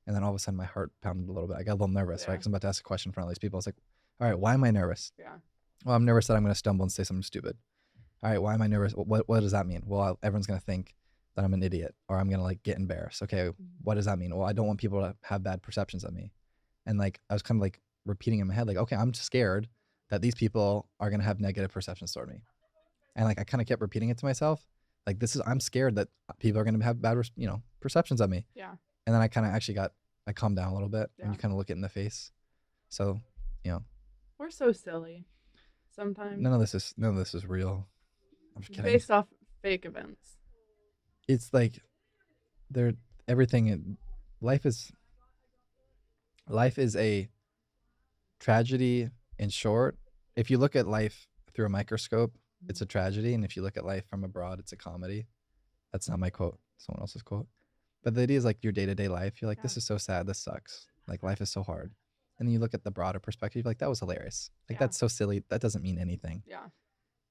And then all of a sudden my heart pounded a little bit. I got a little nervous, right? Yeah. Because I'm about to ask a question in front of all these people. I was like, all right, why am I nervous? Yeah. Well, I'm nervous that I'm going to stumble and say something stupid. All right, why am I nervous? What does that mean? Well, everyone's going to think that I'm an idiot or I'm going to like get embarrassed. Okay, Mhm. what does that mean? Well, I don't want people to have bad perceptions of me. And like, I was kind of like repeating in my head, like, okay, I'm scared that these people are going to have negative perceptions toward me. And like, I kind of kept repeating it to myself. Like, I'm scared that people are going to have bad, perceptions of me. Yeah. And then I kind of actually I calmed down a little bit when Yeah. you kind of look it in the face. So, you know, We're so silly sometimes. none of this is real. I'm just It's kidding. based off fake events. It's like they're everything. Life is life is a tragedy in short. If you look at life through a microscope, it's a tragedy, and if you look at life from abroad, it's a comedy. That's not my quote. Someone else's quote. But the idea is like your day to day life. You're like, this Yeah. is so sad. This sucks. Like life is so hard. And then you look at the broader perspective, like that was hilarious. Like Yeah. that's so silly. That doesn't mean anything. Yeah.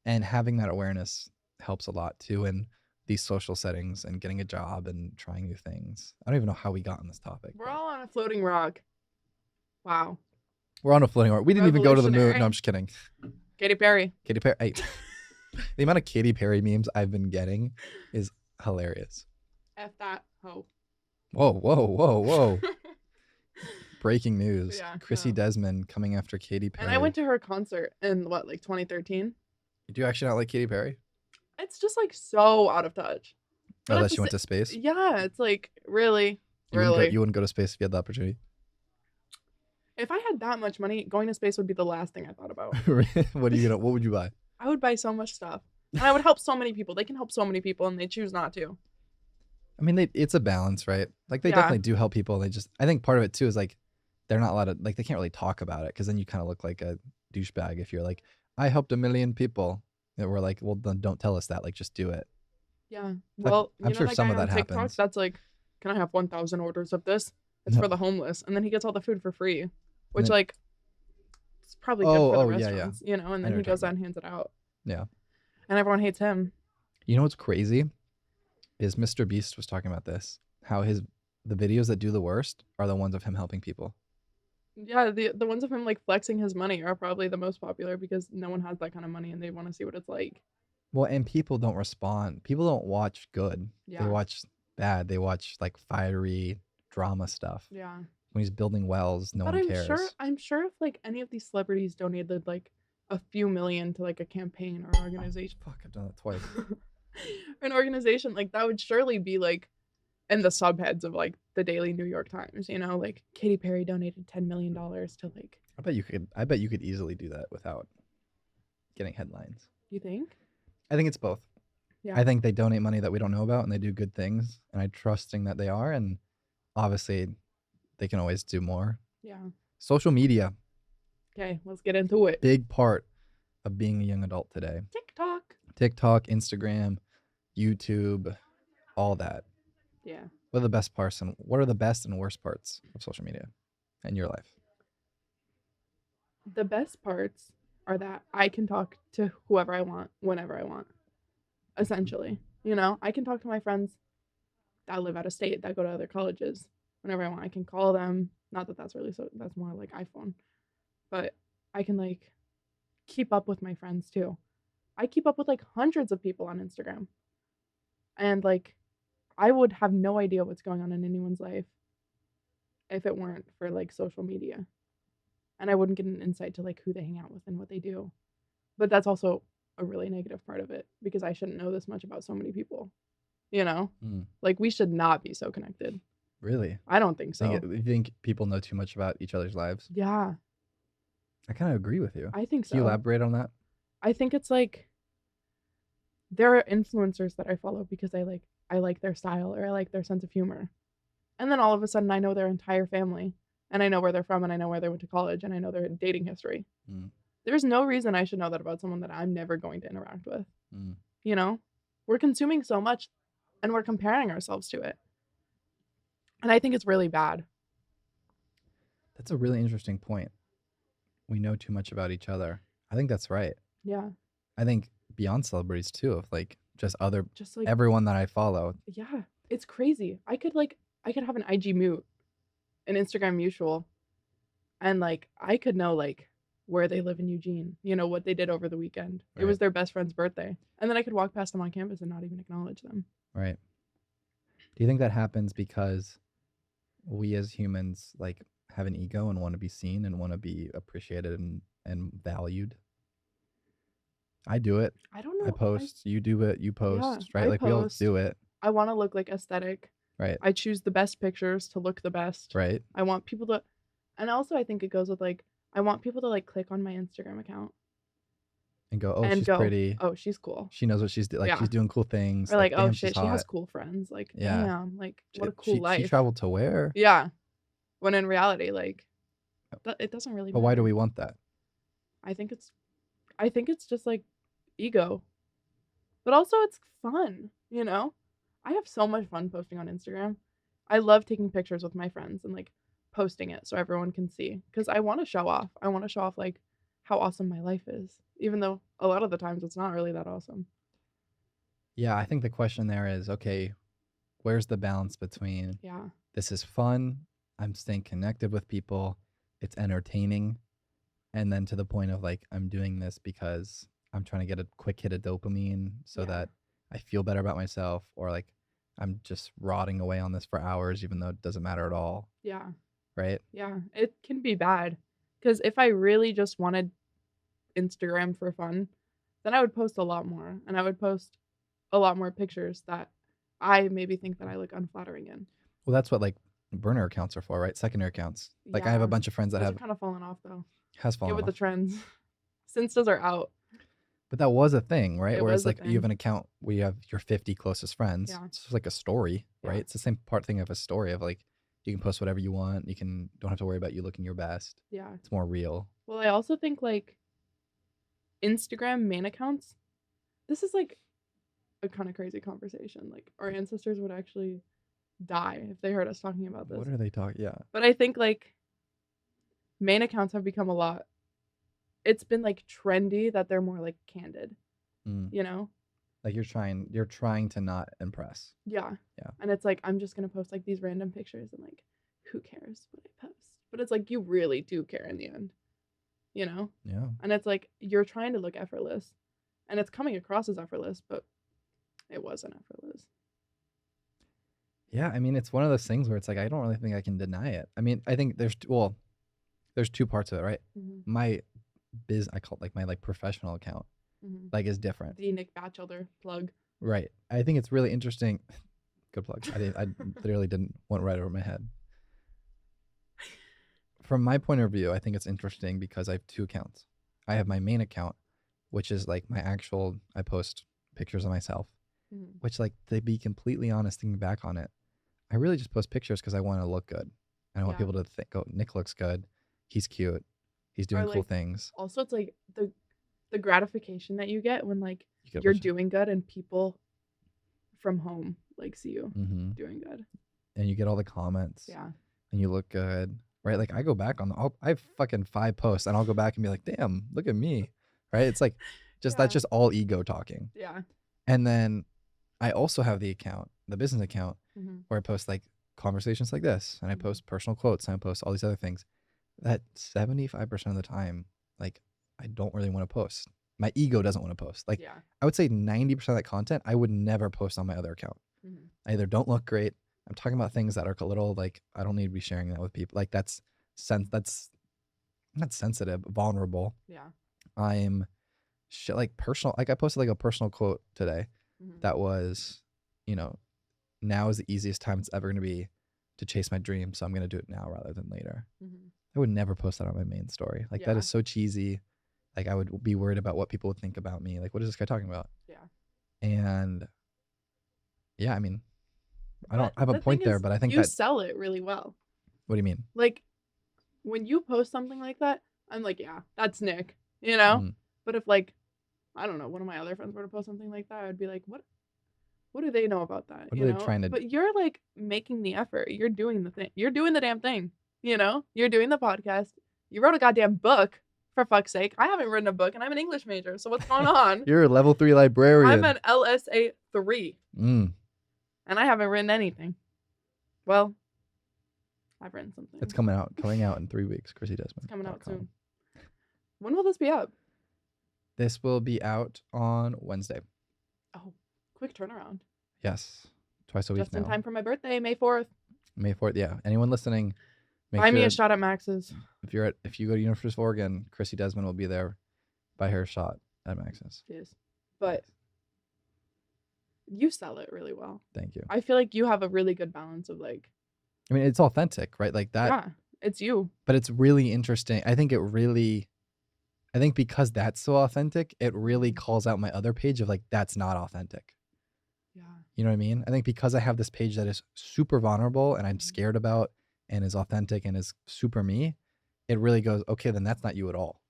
And having that awareness helps a lot too in these social settings and getting a job and trying new things. I don't even know how we got on this topic. We're But all on a floating rock. Wow. we're on a floating rock. We didn't even go to the moon. No, I'm just kidding. Katy Perry. Katy Perry. Hey, the amount of Katy Perry memes I've been getting is hilarious. F that hoe. Whoa, whoa, whoa, whoa. Breaking news. Yeah, Krissy no. Desmond coming after Katy Perry. And I went to her concert in what, like 2013? Do you actually not like Katy Perry? It's just like so out of touch. Oh, But at that the she went sa- to space? Yeah, it's like really, You really. wouldn't go to space if you had the opportunity? If I had that much money, going to space would be the last thing I thought about. What would you buy? I would buy so much stuff. And I would help so many people. They can help so many people and they choose not to. I mean, it's a balance, right? Like they Yeah. definitely do help people. I think part of it too is like they're not allowed to, like they can't really talk about it because then you kind of look like a douchebag if you're like, I helped 1 million people. And we're like, well, then don't tell us that. Like, just do it. Yeah. Like, Well, I'm you know sure that some guy of on that TikTok happens. that's like, can I have 1,000 orders of this? It's No. for the homeless. And then he gets all the food for free, which then- like it's probably good for the yeah, yeah. restaurants, you know, and I then know he what you're goes talking out and hands it out. Yeah. And everyone hates him. You know what's crazy is Mr. Beast was talking about this. How the videos that do the worst are the ones of him helping people. Yeah, the ones of him like flexing his money are probably the most popular because no one has that kind of money and they want to see what it's like. Well, and people don't respond. People don't watch good. Yeah. They watch bad. They watch like fiery drama stuff. Yeah. When he's building wells, no But one cares. I'm sure if like any of these celebrities donated like a few million to like a campaign or an organization, Fuck, I've done that twice. an organization like that would surely be like in the subheads of like the Daily New York Times, you know, like Katy Perry donated $10 million to like. I bet you could easily do that without getting headlines. You think? I think it's both. Yeah. I think they donate money that we don't know about and they do good things, and I'm trusting that they are, and obviously they can always do more. Yeah. Social media, Okay, let's get into it. big part of being a young adult today. TikTok. Instagram, YouTube, all that. Yeah. What are the best and worst parts of social media in your life? The best parts are that I can talk to whoever I want whenever I want. Essentially, you know, I can talk to my friends that live out of state that go to other colleges whenever I want. I can call them. Not that that's really that's more like iPhone, but I can like keep up with my friends too. I keep up with like hundreds of people on Instagram. And like I would have no idea what's going on in anyone's life if it weren't for like social media. And I wouldn't get an insight to like who they hang out with and what they do. But that's also a really negative part of it because I shouldn't know this much about so many people. You know? Mm. Like we should not be so connected. Really? I don't think so. You think people know too much about each other's lives? Yeah, I kind of agree with you. I think so. Can you elaborate on that? I think it's like there are influencers that I follow because I like their style or I like their sense of humor. And then all of a sudden I know their entire family and I know where they're from and I know where they went to college and I know their dating history. Mm. There's no reason I should know that about someone that I'm never going to interact with. Mm. you know? We're consuming so much and we're comparing ourselves to it. And I think it's really bad. That's a really interesting point. We know too much about each other. I think that's right. Yeah. I think beyond celebrities too, of like just other Just like, everyone that I follow. yeah, it's crazy. I could have an IG mute, an Instagram mutual, and like I could know like where they live in Eugene, what they did over the weekend. It was Right. their best friend's birthday. And then I could walk past them on campus and not even acknowledge them. Right. Do you think that happens because we as humans like have an ego and want to be seen and want to be appreciated and valued? I do it. I don't I know. post, you do it, you Yeah, post, right? I Like we all post. do it, I want to look like aesthetic. right? I choose the best pictures to look the best. Right. I want people to, and also I think it goes with like, I want people to like click on my Instagram account And go, oh, and she's go, pretty. oh, she's cool. She knows what she's like. Yeah. She's doing cool things. Or like, oh damn, she's shit, she has hot. cool friends. Like, Yeah. damn, like what a cool She life. traveled to where? Yeah. When in reality, like, it doesn't really But matter. why do we want that? I think it's just like ego. But also it's fun, I have so much fun posting on Instagram. I love taking pictures with my friends and like posting it so everyone can see because I want to show off. I want to show off like how awesome my life is, even though a lot of the times it's not really that awesome. Yeah, I think the question there is, okay, where's the balance between Yeah. this is fun, I'm staying connected with people, it's entertaining, and then to the point of like I'm doing this because I'm trying to get a quick hit of dopamine so Yeah. that I feel better about myself, or like I'm just rotting away on this for hours even though it doesn't matter at all, Yeah. right? Yeah. It can be bad because if I really just wanted Instagram for fun, then I would post a lot more and I would post a lot more pictures that I maybe think that I look unflattering in. Well, that's what like burner accounts are for, right? Secondary accounts. Like I have a bunch of friends that Those have are kind of fallen off though. has Get fallen with off. the trends. Instas are out. But that was a thing, right? It Where was it's a like you have thing. an account where you have your 50 closest friends. Yeah. It's just like a story, right? Yeah. It's the same part thing of a story of like you can post whatever you want. You don't have to worry about you looking your best. Yeah. It's more real. Well, I also think like Instagram main accounts, this is like a kind of crazy conversation. Like our ancestors would actually die if they heard us talking about this. What are they talking? Yeah. But I think like main accounts have become it's been like trendy that they're more like candid, Mm. Like you're trying to not impress. Yeah. Yeah. And it's like I'm just gonna post like these random pictures and like who cares what I post? But it's like you really do care in the end. Yeah. And it's like you're trying to look effortless and it's coming across as effortless, but it wasn't effortless. Yeah, I mean, it's one of those things where it's like I don't really think I can deny it. I mean, I think there's two parts of it, right? Mm-hmm. My I call it like my like professional account, like is different. The Nick Batchelder plug. Right. I think it's really interesting. Good plug. I literally didn't went right over my head. From my point of view, I think it's interesting because I have two accounts. I have my main account, which is like my actual. I post pictures of myself, which like to be completely honest, thinking back on it, I really just post pictures because I want to look good. I want people to think, oh, Nick looks good. He's cute. He's doing cool things. Also, it's like the gratification that you get when like you're doing good and people from home like see you doing good. And you get all the comments. Yeah. And you look good. Right? Like I go back on I have fucking 5 posts and I'll go back and be like, damn, look at me. Right? It's like that's just all ego talking. Yeah. And then I also have the business account where I post like conversations like this and I post personal quotes and I post all these other things that 75% of the time, like I don't really want to post. My ego doesn't want to post. Like I would say 90% of that content I would never post on my other account. I either don't look great. I'm talking about things that are a little like I don't need to be sharing that with people. Like that's not sensitive, vulnerable. Yeah. I'm like personal. Like I posted like a personal quote today that was, now is the easiest time it's ever going to be to chase my dream. So I'm going to do it now rather than later. I would never post that on my main story. Like that is so cheesy. Like I would be worried about what people would think about me. Like, what is this guy talking about? Yeah. And yeah, I mean, I don't have a point there, but I think you sell it really well. What do you mean? Like when you post something like that, I'm like, yeah, that's Nick, But if like I don't know, one of my other friends were to post something like that, I'd be like, what do they know about that? What You are they know? trying to? But you're like making the effort. You're doing the thing. You're doing the damn thing. You know? You're doing the podcast. You wrote a goddamn book, for fuck's sake. I haven't written a book and I'm an English major. So what's going on? You're a level 3 I'm librarian. an LSA 3 Mm, and I haven't written anything. Well, I've written something. it's coming out in 3 weeks. Krissy Desmond. It's coming out soon. When will this be up? This will be out on Wednesday. Oh, quick turnaround. Yes, twice a week Just now. in time for my birthday, May 4th. May 4th. Yeah. Anyone listening, Buy me a shot at Max's. If you go to University of Oregon, Krissy Desmond will be there. Buy her a shot at Max's. Yes. But you sell it really well. Thank you. I feel like you have a really good balance of like, I mean, it's authentic, right? Like that. yeah, it's you. But it's really interesting. I think because that's so authentic, it really calls out my other page of like, that's not authentic. Yeah. You know what I mean? I think because I have this page that is super vulnerable and I'm scared about and is authentic and is super me, it really goes, okay, then that's not you at all.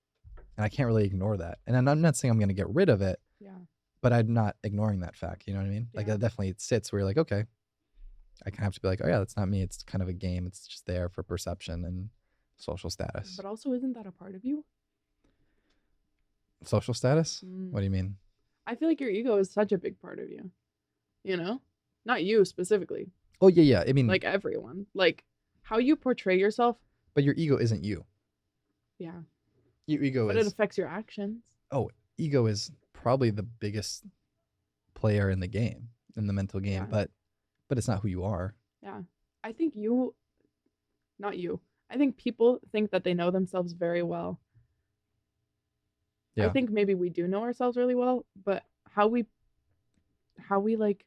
And I can't really ignore that. And I'm not saying I'm going to get rid of it, Yeah. but I'm not ignoring that fact. You know what I mean? Like Yeah. it definitely sits where you're like, okay, I kind of have to be like, oh yeah, that's not me. It's kind of a game. It's just there for perception and social status. But also, isn't that a part of you? Social status? Mm. What do you mean? I feel like your ego is such a big part of you. You know? Not you specifically. Oh yeah. I mean, Like everyone. Like how you portray yourself. but your ego isn't you. Yeah. Your ego But is. it affects your actions. Ego is probably the biggest player in the game, in the mental game, Yeah. but it's not who you are. Yeah. I think not you. I think people think that they know themselves very well. I Yeah. think maybe we do know ourselves really well, but how we like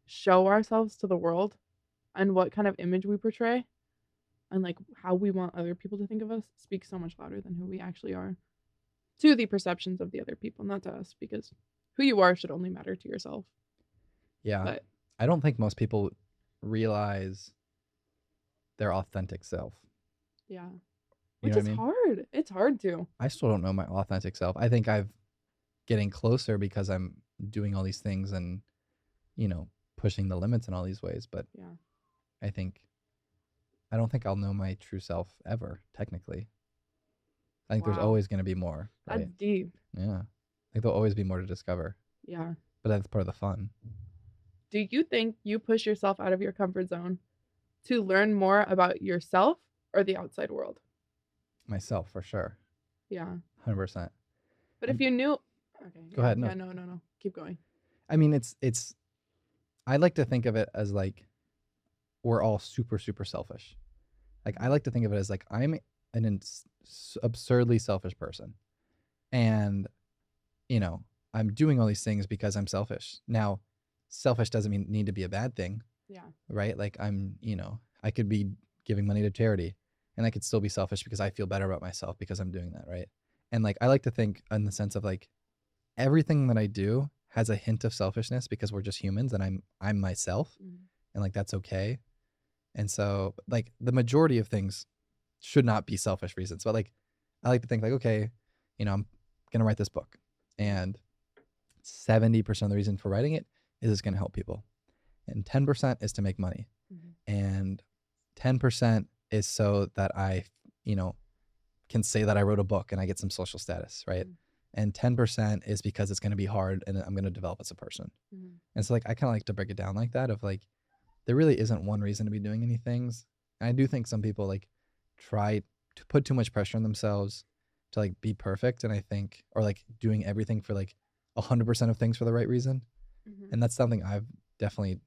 show ourselves to the world and what kind of image we portray and like how we want other people to think of us speaks so much louder than who we actually are to the perceptions of the other people, not to us, because who you are should only matter to yourself. Yeah. But I don't think most people realize their authentic self. yeah. You Which know is what I mean? hard. It's hard to. I still don't know my authentic self. I think I've getting closer because I'm doing all these things and, pushing the limits in all these ways. But Yeah. I don't think I'll know my true self ever, technically. I think there's Wow. always going to be more, right? That's deep. Yeah. I think there'll always be more to discover, Yeah. but that's part of the fun. Do you think you push yourself out of your comfort zone to learn more about yourself or the outside world? Myself, for sure. Yeah. 100%. But if you knew, okay. Go ahead, no. Yeah, no. Keep going. I mean, it's I like to think of it as like we're all super, super selfish. Like I like to think of it as like I'm an absurdly selfish person. And, I'm doing all these things because I'm selfish. Now, selfish doesn't need to be a bad thing, Yeah. right? Like I could be giving money to charity and I could still be selfish because I feel better about myself because I'm doing that, right? And like I like to think in the sense of like everything that I do has a hint of selfishness because we're just humans and I'm myself and like that's okay. And so like the majority of things should not be selfish reasons, but like I like to think like, okay, I'm gonna write this book and 70% of the reason for writing it is it's gonna help people. And 10% is to make money. And 10% is so that I, can say that I wrote a book and I get some social status, right? And 10% is because it's going to be hard and I'm going to develop as a person. And so like, I kind of like to break it down like that of like, there really isn't one reason to be doing any things. And I do think some people like try to put too much pressure on themselves to like be perfect. And I think, or like doing everything for like 100% of things for the right reason. And that's something I've definitely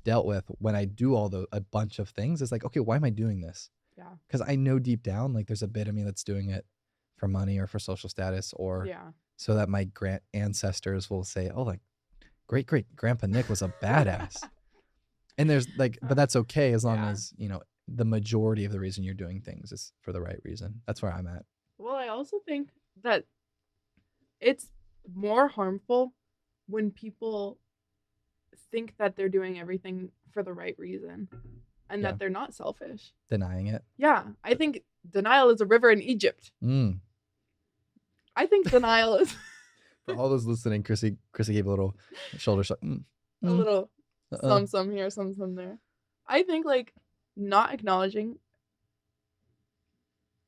dealt with when I do a bunch of things. It's like, okay, why am I doing this? Yeah. Because I know deep down, like there's a bit of me that's doing it for money or for social status or so that my ancestors will say, oh, like great grandpa Nick was a badass. And there's like, but that's okay as long as, the majority of the reason you're doing things is for the right reason. That's where I'm at. Well, I also think that it's more harmful when people think that they're doing everything for the right reason and that they're not selfish. Denying it. Yeah. I think denial is a river in Egypt. I think denial is For all those listening, Krissy gave a little shoulder shot. A little Uh-uh. some here, some there. I think like not acknowledging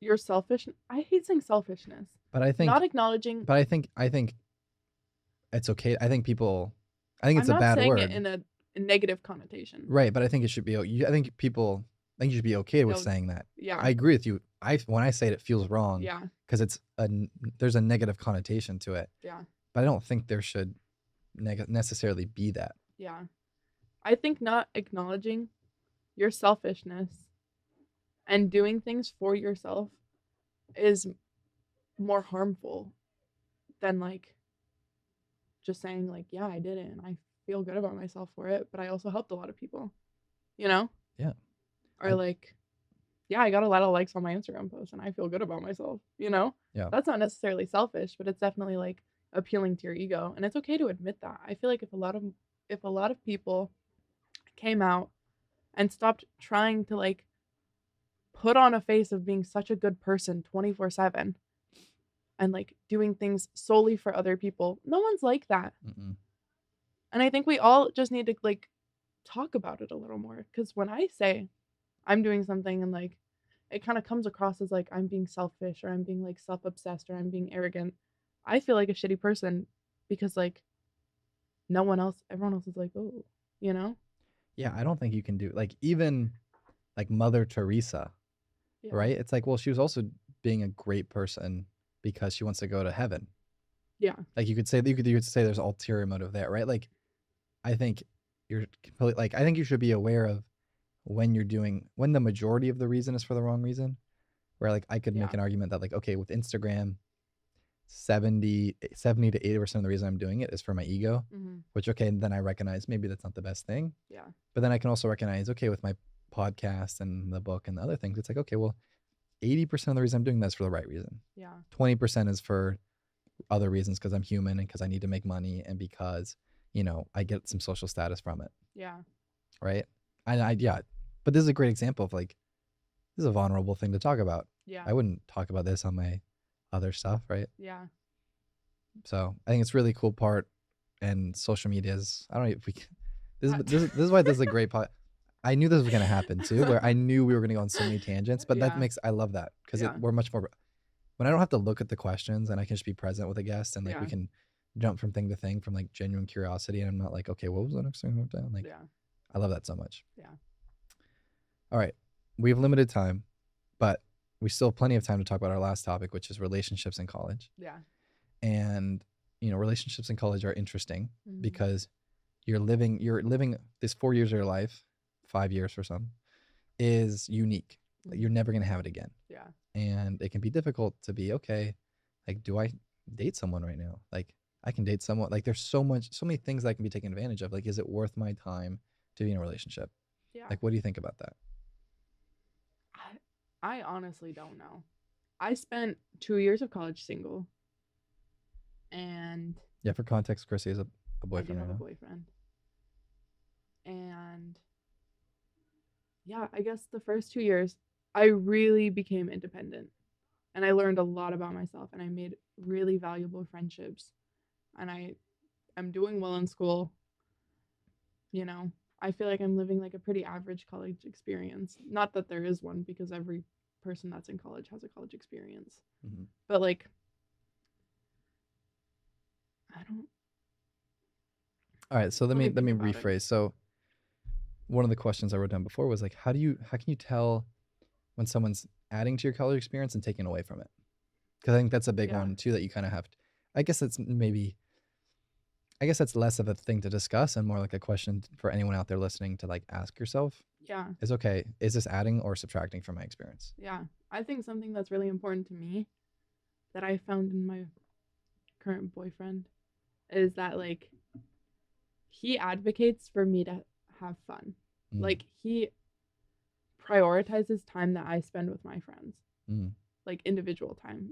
your selfish. I hate saying selfishness. But I Not think, acknowledging. I think it's okay. I think I'm it's a not bad saying it word, in a negative connotation. right? But I think it should be. I think you should be okay with No, saying that. yeah, I agree with you. When I say it, it feels wrong yeah, because there's a negative connotation to it. yeah, But I don't think there should necessarily be that. yeah. I think not acknowledging your selfishness and doing things for yourself is more harmful than like just saying like, yeah, I did it and I feel good about myself for it, but I also helped a lot of people, you know? Yeah. Or like, yeah, I got a lot of likes on my Instagram post and I feel good about myself, you know? Yeah. That's not necessarily selfish, but it's definitely like appealing to your ego, and it's okay to admit that. I feel like if a lot of people came out and stopped trying to like put on a face of being such a good person 24/7 and like doing things solely for other people. No one's like that. Mm-mm. And I think we all just need to like talk about it a little more, cuz when I say I'm doing something and like it kind of comes across as like I'm being selfish or I'm being like self-obsessed or I'm being arrogant, I feel like a shitty person because like everyone else is like, "Oh, you know?" Yeah, I don't think you can do like even like Mother Teresa, Yeah. right? It's like, well, she was also being a great person because she wants to go to heaven. Yeah. Like you could say you could say there's ulterior motive there, right? Like I think you're completely like I think you should be aware of when the majority of the reason is for the wrong reason. Where like I could Yeah. make an argument that like okay, with Instagram 70 to 80% of the reason I'm doing it is for my ego, Mhm. which okay, then I recognize maybe that's not the best thing. Yeah. But then I can also recognize, okay, with my podcast and the book and the other things, it's like, okay, well, 80% of the reason I'm doing that is for the right reason. Yeah. 20% is for other reasons because I'm human and because I need to make money and because, I get some social status from it. Yeah. Right. Yeah. But this is a great example of like, this is a vulnerable thing to talk about. Yeah. I wouldn't talk about this on my other stuff. Right. Yeah. So I think it's a really cool part. And social media is, I don't know if we can, this is why this is a great part. I knew this was going to happen too, where I knew we were going to go on so many tangents, but Yeah. I love that because Yeah. we're much more, when I don't have to look at the questions and I can just be present with a guest and like we Yeah. can jump from thing to thing from like genuine curiosity. And I'm not like, okay, what was the next thing I wrote down? Like, Yeah. I love that so much. Yeah. All right. We have limited time, but we still have plenty of time to talk about our last topic, which is relationships in college. Yeah. And, relationships in college are interesting Mhm. because you're living this 4 years of your life, 5 years for some, is unique. Mhm. You're never going to have it again. Yeah. And it can be difficult to be, okay, like, do I date someone right now? Like, I can date someone. Like, there's so many things that I can be taken advantage of. Like, is it worth my time to be in a relationship? Yeah. Like, what do you think about that? I honestly don't know. I spent 2 years of college single. And Yeah, for context, Krissy is a I do boyfriend have right a now. boyfriend. And yeah, I guess the first 2 years I really became independent and I learned a lot about myself and I made really valuable friendships. And I'm doing well in school. I feel like I'm living like a pretty average college experience. Not that there is one because every person that's in college has a college experience. Mm-hmm. But like I don't. All right, so let me think about it. rephrase. So one of the questions I wrote down before was like, how can you tell when someone's adding to your college experience and taking away from it? Because I think that's a big Yeah. one too that you kind of have to. I guess that's less of a thing to discuss and more like a question for anyone out there listening to like ask yourself. Yeah. Is okay, is this adding or subtracting from my experience? Yeah. I think something that's really important to me that I found in my current boyfriend is that like he advocates for me to have fun. Mm. Like he prioritizes time that I spend with my friends. Mm. Like individual time,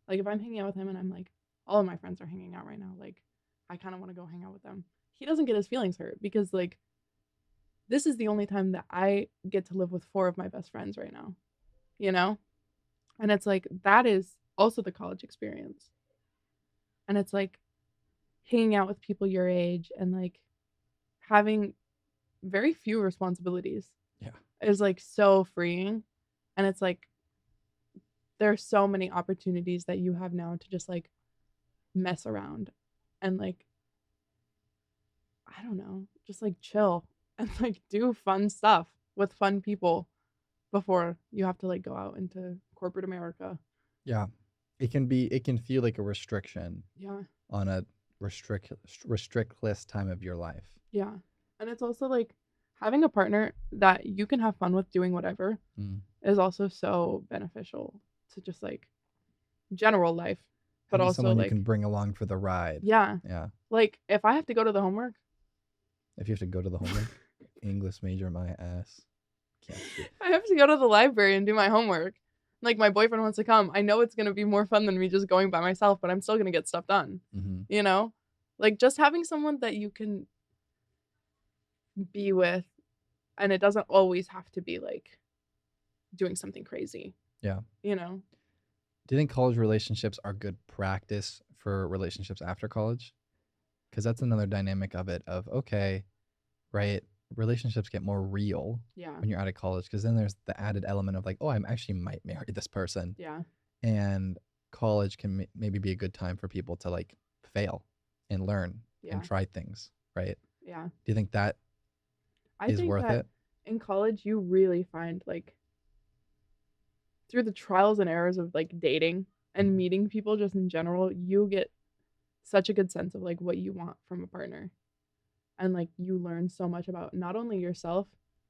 Like if I'm hanging out with him and I'm like, all of my friends are hanging out right now, like I kind of want to go hang out with them. He doesn't get his feelings hurt because like this is the only time that I get to live with 4 of my best friends right now. And it's like that is also the college experience. And it's like hanging out with people your age and like having very few responsibilities Yeah. is like so freeing. And it's like there's so many opportunities that you have now to just like mess around and like I don't know, just like chill and like do fun stuff with fun people before you have to like go out into corporate America. Yeah. It can feel like a restriction Yeah. on a restrictless time of your life. Yeah. And it's also like having a partner that you can have fun with doing whatever Mm. is also so beneficial to just like general life, but Having also someone you like can bring along for the ride. yeah. Yeah. Like if I have to go to the homework, If you have to go to the homework, English major my ass. Can't do it. I have to go to the library and do my homework. Like my boyfriend wants to come. I know it's going to be more fun than me just going by myself, but I'm still going to get stuff done. Mm-hmm. You know? Like just having someone that you can be with and it doesn't always have to be like doing something crazy. Yeah. You know? Do you think college relationships are good practice for relationships after college? Because that's another dynamic of it of, okay, right, relationships get more real Yeah. when you're out of college because then there's the added element of like, oh, I actually might marry this person. Yeah. And college can maybe be a good time for people to like fail and learn Yeah. and try things, right? Yeah. Do you think that I is think worth that it? in college you really find like through the trials and errors of like dating and meeting people just in general, you get such a good sense of like what you want from a partner. And like you learn so much about not only yourself,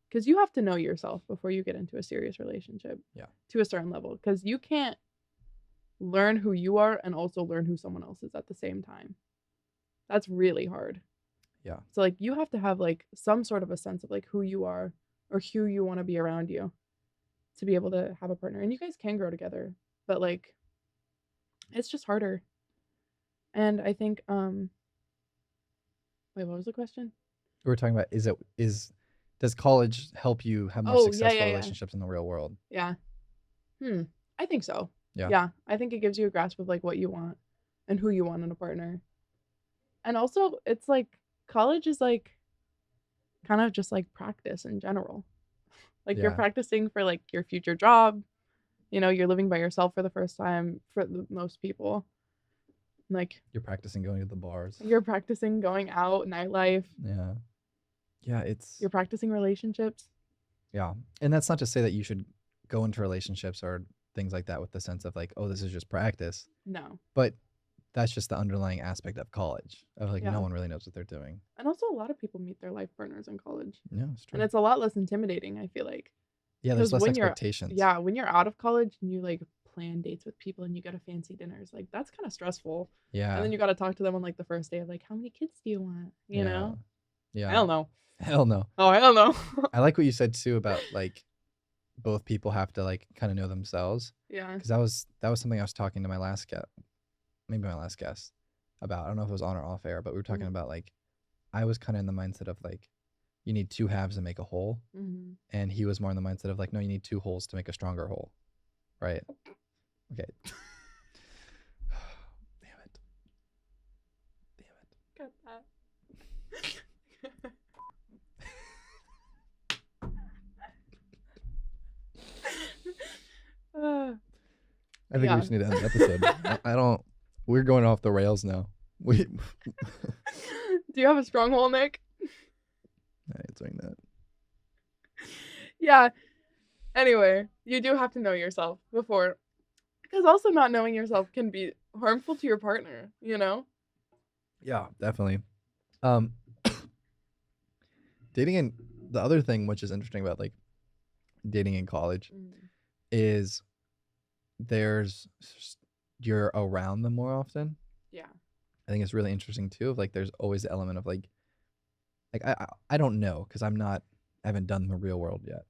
because you have to know yourself before you get into a serious relationship. Yeah. To a certain level, because you can't learn who you are and also learn who someone else is at the same time. That's really hard. Yeah. So like you have to have like some sort of a sense of like who you are or who you want to be around you to be able to have a partner. And you guys can grow together, but like it's just harder. And I think wait, what was the question? We were talking about does college help you have more Oh, yeah, successful yeah, yeah. relationships in the real world? Yeah. I think so. Yeah. Yeah. I think it gives you a grasp of like what you want and who you want in a partner. And also it's like college is like kind of just like practice in general. Like you're Yeah. practicing for like your future job. You know, you're living by yourself for the first time for most people. Like You're practicing going to the bars. you're practicing going out, nightlife. Yeah. Yeah, You're practicing relationships. yeah. And that's not to say that you should go into relationships or things like that with the sense of like, oh, this is just practice. No. But that's just the underlying aspect of college of like Yeah. no one really knows what they're doing. And also a lot of people meet their life partners in college. Yeah, it's true. And it's a lot less intimidating, I feel like. Yeah, there's 'Cause less when you're- expectations. Yeah, when you're out of college and you like plan dates with people and you go to fancy dinners, like that's kind of stressful. Yeah. And then you got to talk to them on like the first day of like, how many kids do you want? You Yeah. know? Yeah. I don't know. Hell no. Oh, I don't know. I like what you said too about like both people have to like kind of know themselves. Yeah. Because that was something I was talking to my last guest, maybe my last guest about. I don't know if it was on or off air, but we were talking about like I was kind of in the mindset of like you need two halves to make a whole, and he was more in the mindset of like no, you need two wholes to make a stronger whole, right? Okay. Damn it. Got that. I think we just need to end the episode. I don't. We're going off the rails now. We. Do you have a stronghold, Nick? I ain't saying that. Yeah. Anyway, you do have to know yourself before, because also not knowing yourself can be harmful to your partner. You know. Yeah, definitely. Dating in the other thing which is interesting about like dating in college is you're around them more often. Yeah. I think it's really interesting too. Of like, there's always the element of like I don't know because I haven't done the real world yet.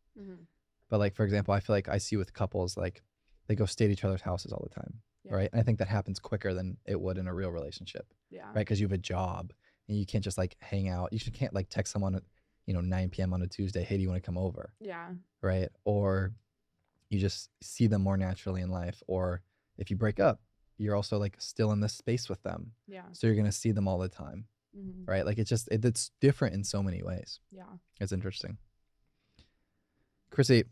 But like for example, I feel like I see with couples like they go stay at each other's houses all the time, right? And I think that happens quicker than it would in a real relationship, right? Because you have a job and you can't just like hang out. You can't like text someone at 9 p.m. on a Tuesday, hey, do you want to come over? Yeah. Right? Or you just see them more naturally in life. Or if you break up, you're also like still in this space with them. Yeah. So you're going to see them all the time, Hmm. right? Like it's different in so many ways. Yeah. It's interesting. Krissy,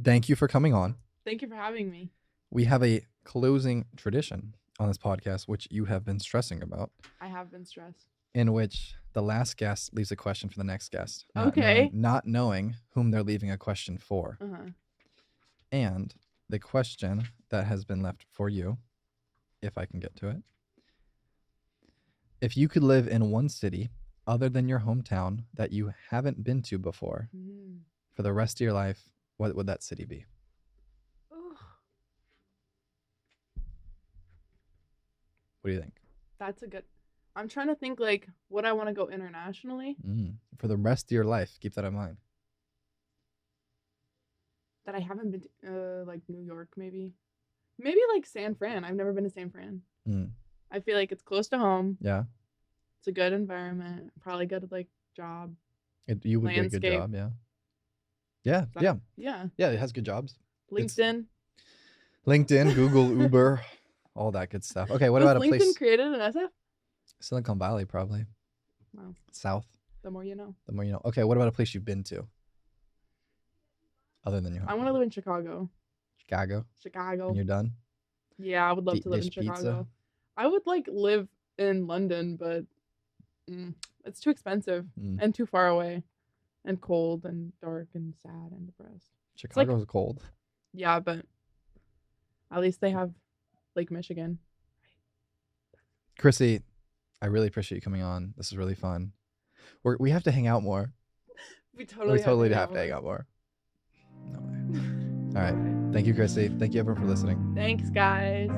thank you for coming on. Thank you for having me. We have a closing tradition on this podcast, which you have been stressing about, I have been stressed. in which the last guest leaves a question for the next guest. Okay. Not knowing whom they're leaving a question for. Uh-huh. And the question that has been left for you, if I can get to it. If you could live in one city other than your hometown that you haven't been to before Mm. for the rest of your life, what would that city be? Ugh, What do you think? that's a good. I'm trying to think like would I want to go internationally For the rest of your life, keep that in mind. that I haven't been to, like New York maybe. Maybe like San Fran. I've never been to San Fran. Mm. I feel like it's close to home. Yeah, It's a good environment. Probably good like job. you would get a good Landscape. job. Yeah, That- yeah. Yeah. Yeah, it has good jobs. It's- LinkedIn. LinkedIn, Google, Uber, all that good stuff. Okay, what Was about a LinkedIn place? created in SF? Silicon Valley, probably. Wow. South, The more you know. the more you know. Okay, what about a place you've been to? Other than your I home? want to live in Chicago. Chicago, Chicago. when you're done? Yeah, I would love to live in Dish pizza? Chicago. I would like live in London, but it's too expensive Mm. and too far away and cold and dark and sad and depressed. Chicago's cold. Yeah, but at least they have Lake Michigan. Krissy, I really appreciate you coming on. This is really fun. We have to hang out more. We totally have to hang out more. No way. All right. Thank you, Krissy. Thank you, everyone, for listening. Thanks, guys.